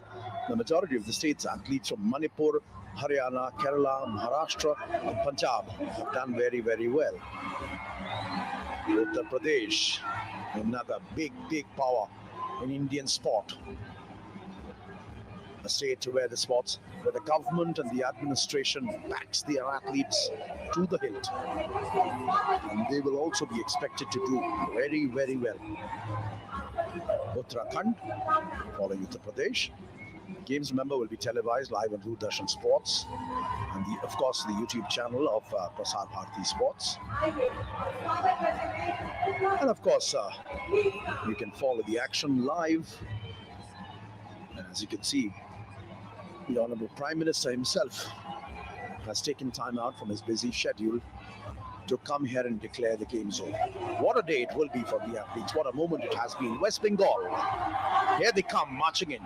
majority of the states, athletes from Manipur, Haryana, Kerala, Maharashtra, and Punjab have done very, very well. Uttar Pradesh, another big power in Indian sport. A state where the government and the administration backs their athletes to the hilt. And they will also be expected to do very, very well. Uttarakhand, following Uttar Pradesh. Games, remember, will be televised live on Doordarshan Sports and of course the YouTube channel of Prasar Bharati Sports. And of course, you can follow the action live. And as you can see, the Honorable Prime Minister himself has taken time out from his busy schedule to come here and declare the games over. What a day it will be for the athletes. What a moment it has been. West Bengal, here they come marching in.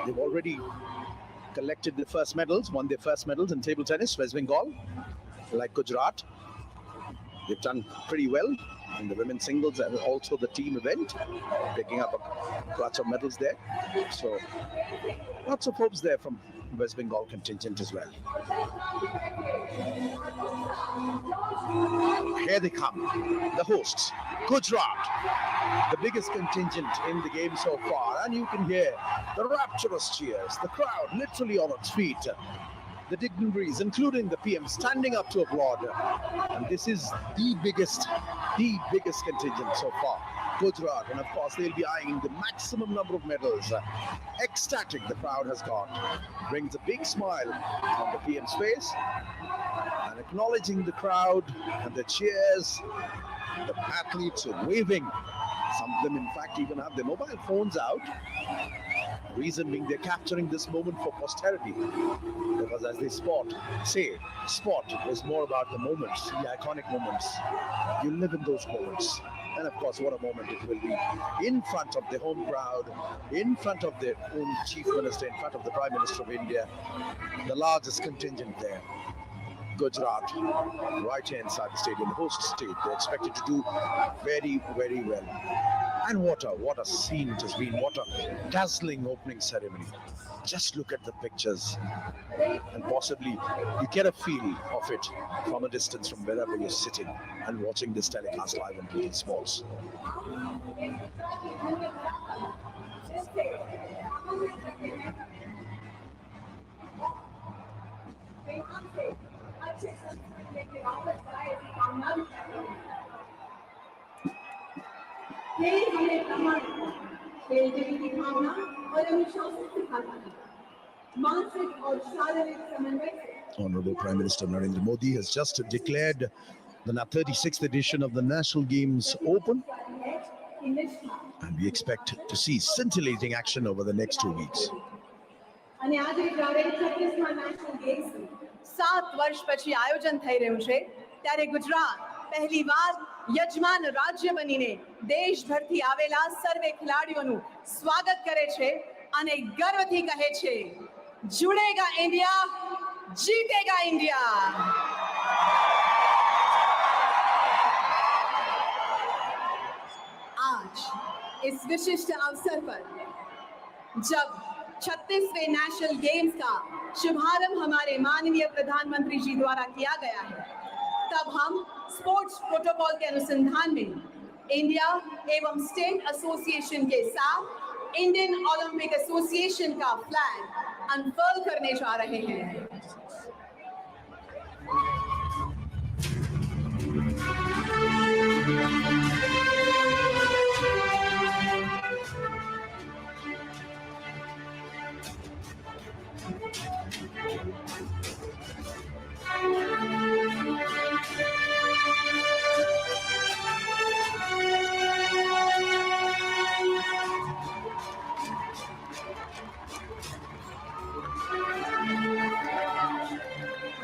They've already collected the first medals, won their first medals in table tennis. West Bengal, like Gujarat, they've done pretty well in the women's singles and also the team event, picking up a clutch of medals there. So lots of hopes there from West Bengal contingent as well. Here they come, the hosts, Gujarat, the biggest contingent in the game so far, and you can hear the rapturous cheers, the crowd literally on its feet, the dignitaries, including the PM, standing up to applaud. And this is the biggest contingent so far, Gujarat, and of course they'll be eyeing the maximum number of medals. Ecstatic the crowd has got, brings a big smile on the PM's face, and acknowledging the crowd and the cheers, the athletes are waving. Some of them in fact even have their mobile phones out. Reason being they're capturing this moment for posterity, because as they sport is more about the moments, the iconic moments. You live in those moments. And of course, what a moment it will be in front of the home crowd, in front of their own Chief Minister, in front of the Prime Minister of India, the largest contingent there. Gujarat, right here inside the stadium, the host state. They're expected to do very, very well. And what a scene it has been, what a dazzling opening ceremony. Just look at the pictures, and possibly you get a feel of it from a distance from wherever you're sitting and watching this telecast live on BT Sports. Honorable Prime Minister Narendra Modi has just declared the 36th edition of the National Games open, and we expect to see scintillating action over the next 2 weeks. 7 વર્ષ પછી આયોજન થઈ રહ્યું છે ત્યારે ગુજરાત પહેલીવાર યજમાન રાજ્ય બનીને દેશભરથી આવેલા સર્વે ખેલાડીઓનું સ્વાગત કરે છે અને ગર્વથી કહે છે, जुड़ेगा इंडिया, जीतेगा इंडिया। आज इस विशिष्ट अवसर पर जब 36वें नेशनल गेम्स का शुभारंभ हमारे माननीय प्रधानमंत्री जी द्वारा किया गया है, तब हम स्पोर्ट्स प्रोटोकॉल के अनुसंधान में इंडिया एवं स्टेट एसोसिएशन के साथ इंडियन ओलंपिक एसोसिएशन का फ्लैग अनफर्ल करने जा रहे हैं।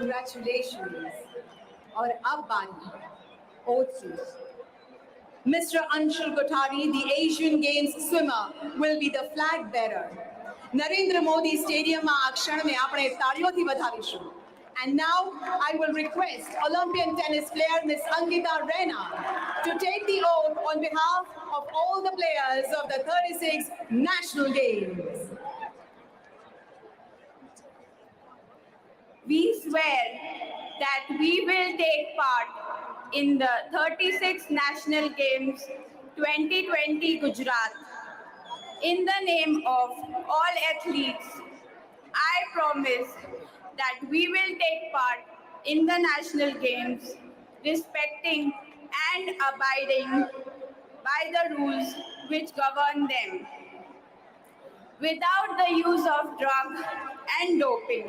Congratulations. और अब बारी oath से Mr. Anshul Kothari, the Asian Games swimmer, will be the flag bearer. Narendra Modi Stadium માં આ ક્ષણને આપણે તાળીઓથી વધાવીશું. And now I will request Olympian tennis player Miss Ankita Rena to take the oath on behalf of all the players of the 36 National Games. We swear that we will take part in the 36 National Games 2020 Gujarat. In the name of all athletes, I promise that we will take part in the National Games, respecting and abiding by the rules which govern them, without the use of drugs and doping,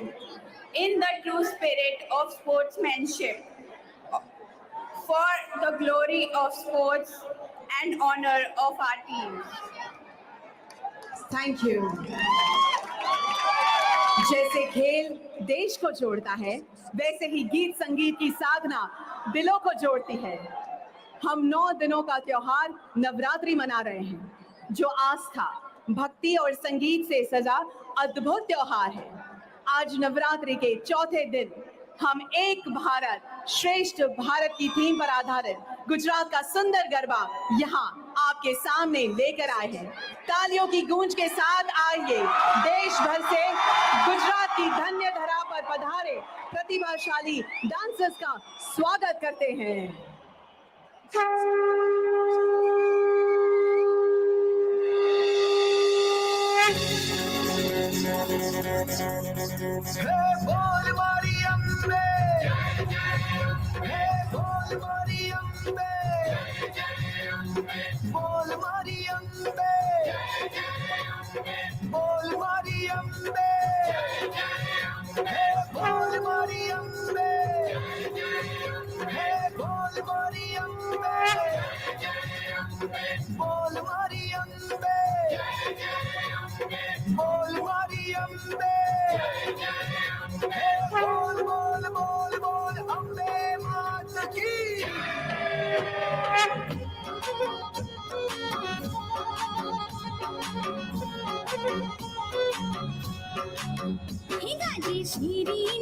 in the true spirit of sportsmanship, for the glory of sports and honor of our teams. Thank you. जैसे खेल देश को जोड़ता है, वैसे ही गीत संगीत की साधना दिलों को जोड़ती है। हम 9 दिनों का त्योहार नवरात्रि मना रहे हैं, जो आस्था, भक्ति और संगीत से सजा अद्भुत त्योहार है। आज नवरात्रि के चौथे दिन हम एक भारत श्रेष्ठ भारत की थीम पर आधारित गुजरात का सुंदर गरबा यहाँ आपके सामने लेकर आए हैं। तालियों की गूंज के साथ आइए देश भर से गुजरात की धन्य धरा पर पधारे प्रतिभाशाली डांसर्स का स्वागत करते हैं। बोल मारी अम्बे, बोल मारी अम्बे, बोल मारी अम्बे, बोल मारी अम्बे, बोल मारी अम्बे, बोल मारी अम्बे, बोल मारी अम्बे, बोल मारी अम्बे, बोल बोल बोल बोल अम्बे मात की। हिंगाजी श्री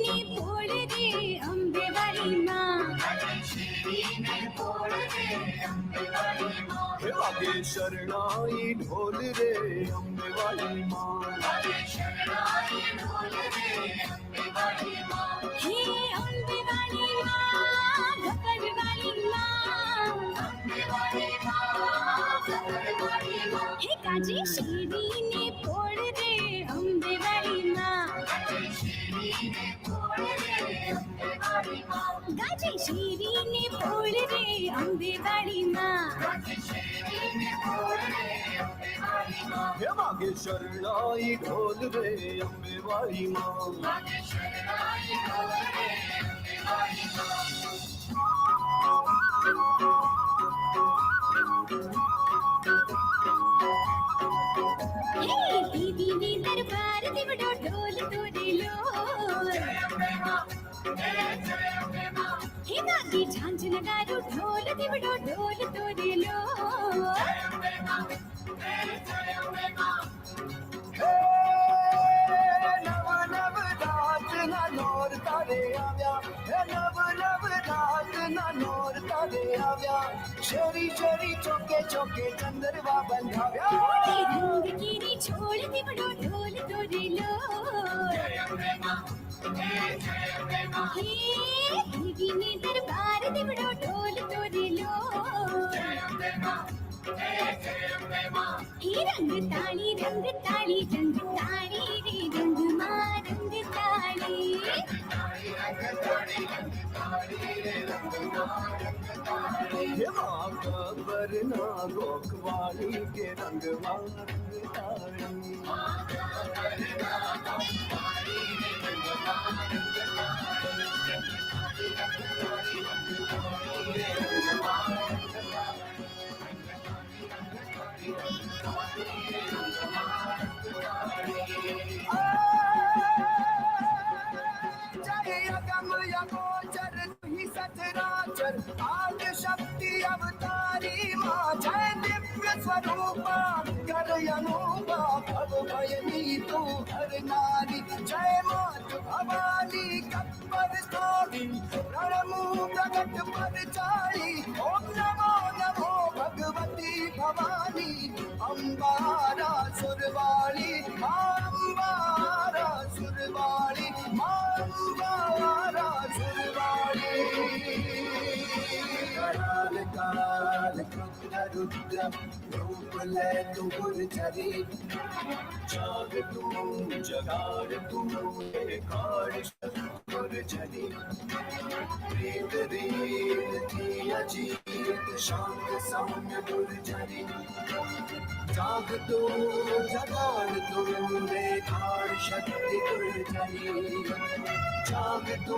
ने बोल रे अम्बे वाली माँ, श्री ने फोड़ दे अम्बे वाली माँ हे आगे शरणाई ढोल रे अम्बे वाली माँ आगे शरणाई ढोल रे अम्बे वाली माँ हे अम्बे वाली माँ घकर वाली माँ अम्बे वाली माँ घकर वाली माँ हे काजी श्री ने फोड़ दे अम्बे वाली माँ श्री ने फोड़ दे अम्बे वाली माँ गाजी श्री ने फोड़ दे अम्बे वाली माँ श्री ने फोड़ दे अम्बे वाली माँ हे आगे शरणाई ढोल रे अम्बे वाली माँ आगे शरणाई ढोल रे अम्बे वाली माँ हे दीदी ने दरबार दिवड़ो ढोल तोड़े लो हे दादी झांझ नगारो ढोल दिवड़ो ढोल तोड़े लो नव नव रात ना नोर तारे आव्या हे नव नव रात ना नोर तारे आव्या शेरी शेरी चौके चौके चंद्रवा बंधाव्या हे रंग कीरी छोड़ दिवड़ो ढोल तोड़े लो हे दीदी ने दरबार दिवड़ो ढोल तोड़े लो हे रंग ताली रे रंग माँ रंग ताली हे माँ खबर ना गोखवाली के रंग रंग तारी सचराचर आद शक्ति अवतारी माँ जय दिव्य स्वरूपा कर अनुपा भव भयनी तू हर नारी जय मात भवानी कप्पर स्वामी रणमु प्रगट पर चाई ओम नमो नमो भगवती भवानी अम्बारा सुरवाली अम्बारा सुरवाली अम्बारा सुरवाली काल काल क्रुद्र रुद्र रूप ले तू गुरचरी जाग तू जगाड़ तू काड़ गुरचरी वेद वेद की अजीत शांत सौम्य गुरचरी जाग तू जगाड़ तू काड़ शक्ति गुरचरी जाग तू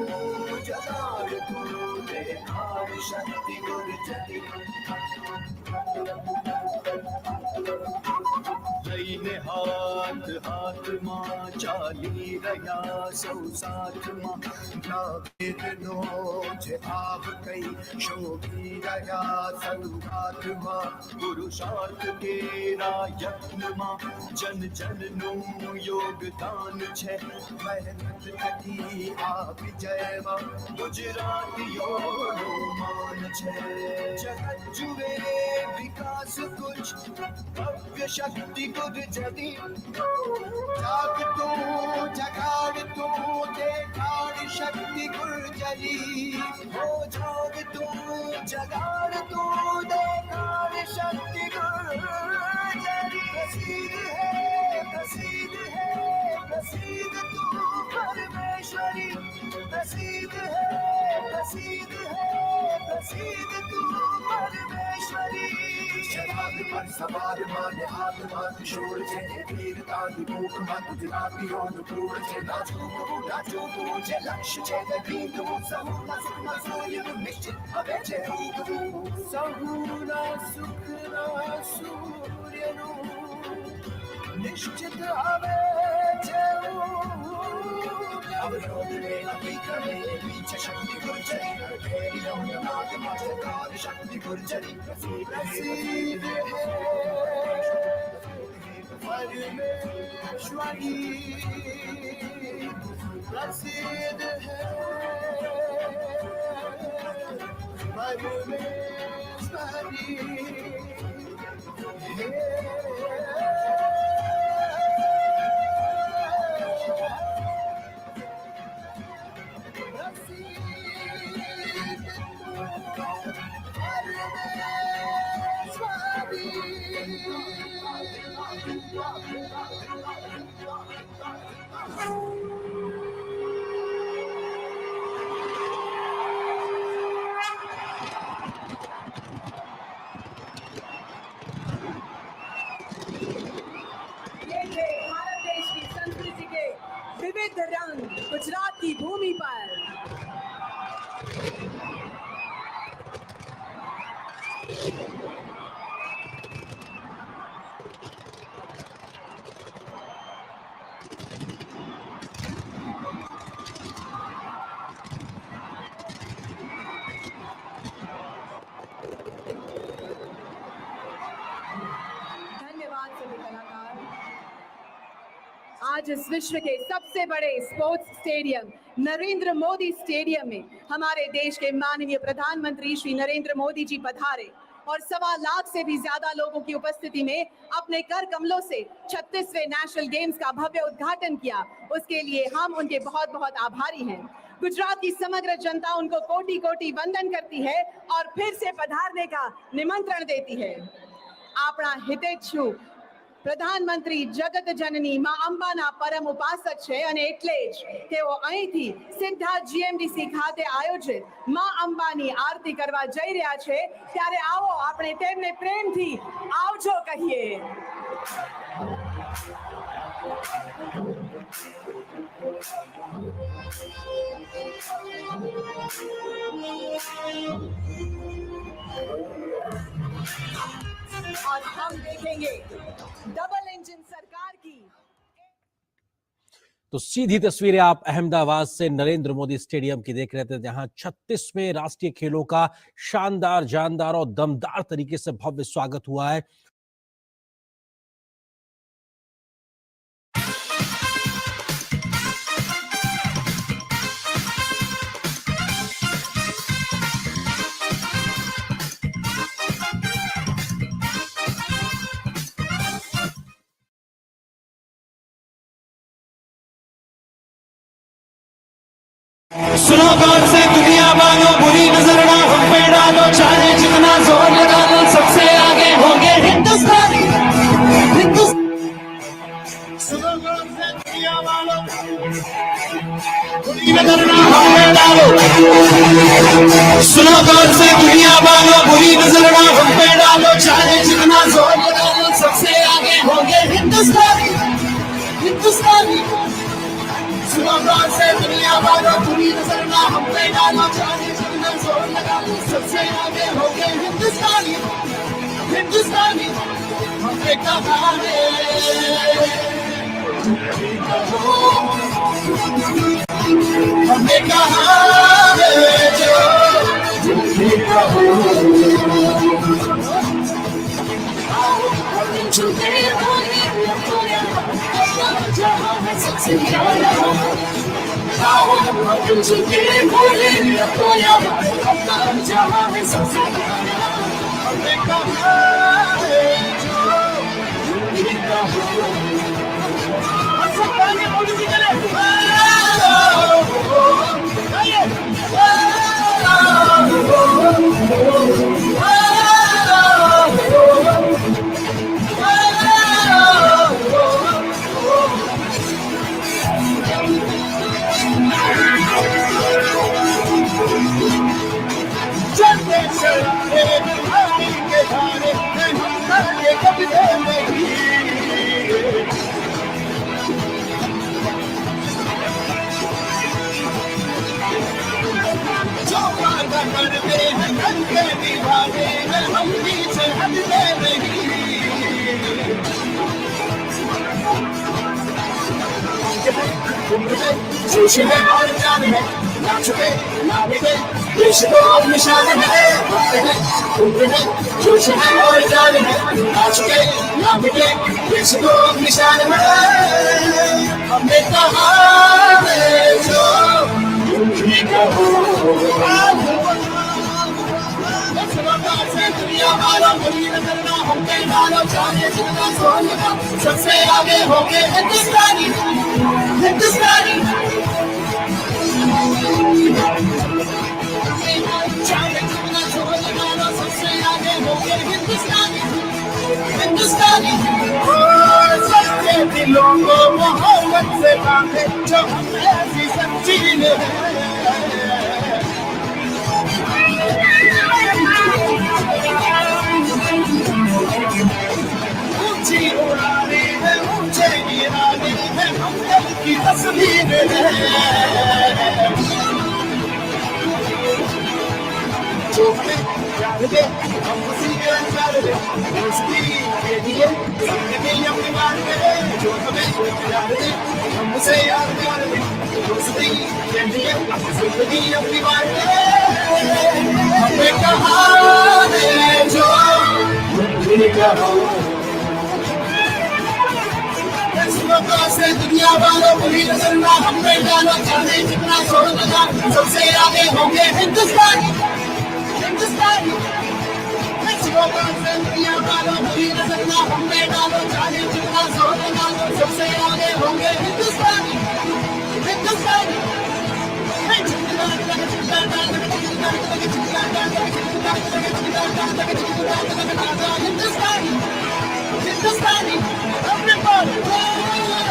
जगाड़ तू काड़ शक्ति गुरचरी लईने हाथ हाथ माँ चाली रया सौ साथ माँ जागीर नोच आव कई शोभी रया सौगात माँ पुरुषार्थ के यत्न माँ जन जन नु योगदान छे मेहनत कठी आप जय माँ गुजरातियों नो मान छे जगत जुए विकास कुछ भव्य शक्ति गुरजरी जाग तू जगाड़ तू देखाड़ शक्ति गुरजरी हो जाग तू जगाड़ तू देखाड़ शक्ति गुरजरी प्रसिद्ध है प्रसिद्ध तू परमेश्वरी प्रसिद्ध है प्रसिद्ध तू परमेश्वरी शराब पर सवार माने आत्मा किशोर छे वीरता विमुख मत गुजरातियों नुपूर छे नाचो जे लक्ष्य छे गीत सहुना सुखना सूर्य निश्चित हवे छे सहुना सुखना सूर्य निश्चित हवे छे अवरोध में अभी करे पीछे शक्ति गुरजरी तेरी नाग मास्टर शक्ति गुरजरी प्रसिद्ध है परमेश्वरी प्रसिद्ध है ये थे भारत देश की संस्कृति के विविध रंग गुजरात की भूमि पर। धन्यवाद सभी कलाकार। आज इस विश्व के सबसे बड़े sports stadium Narendra Modi stadium में हमारे देश के माननीय प्रधानमंत्री श्री नरेंद्र मोदी जी पधारे और 1.25 लाख से भी ज्यादा लोगों की उपस्थिति में अपने कर कमलों से 36वें नेशनल गेम्स का भव्य उद्घाटन किया। उसके लिए हम उनके बहुत बहुत आभारी हैं। गुजरात की समग्र जनता उनको कोटि कोटि वंदन करती है और फिर से पधारने का निमंत्रण देती है। આપણા હિતેચ્છુ પ્રધાનમંત્રી જગત જનની માં અંબાના પરમ ઉપાસક છે અને એટલે જ તેઓ અહીંથી સીધા જીએમડીસી ખાતે આયોજિત માં અંબાની આરતી કરવા જઈ રહ્યા છે। ત્યારે આવો આપણે તેમને પ્રેમથી આવજો કહીએ। और हम देखेंगे डबल इंजन सरकार की। तो सीधी तस्वीरें आप अहमदाबाद से नरेंद्र मोदी स्टेडियम की देख रहे थे, जहां 36वें राष्ट्रीय खेलों का शानदार, जानदार और दमदार तरीके से भव्य स्वागत हुआ है। सुनो गौर से दुनिया मानो, बुरी नजर ना हम पे डालो, चाहे जितना जोर लगा लो, सबसे आगे होंगे हिंदुस्तानी। सुनो गौर से दुनिया मानो, बुरी नजर ना हम पे डालो, सुनो गौर से दुनिया मानो, बुरी नजर ना हम पे डालो, चाहे जितना जोर लगा लो, सबसे आगे होंगे हिंदुस्तानी। सुनो गौर से दुनिया वालों, बुरी नजर ना हम पे डालो, चाहे जितना जोर लगा लो, सबसे आगे होंगे हिंदुस्तानी। हमने कहा है, हमने कहा है जो तुमने कहो, जहाँ है सबसे प्यारा, बोले तो अपना जहाँ है सबसे प्यारा। हमने कहा है जो तुमने कहो, जोश है और जान है, नाच पे नाच पे देश को अब निशान है, जोश है और जान है, नाच पे नाच पे देश को अब निशान है। हमने कहा है जो तुम ही कहो, डालो चाहे जितना जोर लगाओ सबसे आगे होंगे हिंदुस्तानी हिंदुस्तानी चाहे जितना जोर लगाओ सबसे आगे होंगे हिंदुस्तानी हिंदुस्तानी सबके दिलों को मोहब्बत से बांधे जो हमें ऐसी सच्ची है ऊंची उड़ाने में ऊंचे गिराने में हम दिल की तस्वीर है जो हमें प्यार दे हम उसी के प्यार दे दोस्ती के लिए जिंदगी अपनी बात करे जो हमें प्यार दे हम उसे याद प्यार दे दोस्ती के लिए जिंदगी अपनी बात करे हमें कहा है जो भूल करो से दुनिया वालों बुरी नजर ना हम पे डालो चाहे जितना जोर लगा सबसे आगे होंगे हिंदुस्तानी हिंदुस्तानी से दुनिया वालों बुरी नजर ना हम पे डालो चाहे जितना जोर लगा सबसे आगे होंगे हिंदुस्तानी हिंदुस्तानी हिंदुस्तानी हिंदुस्तानी everybody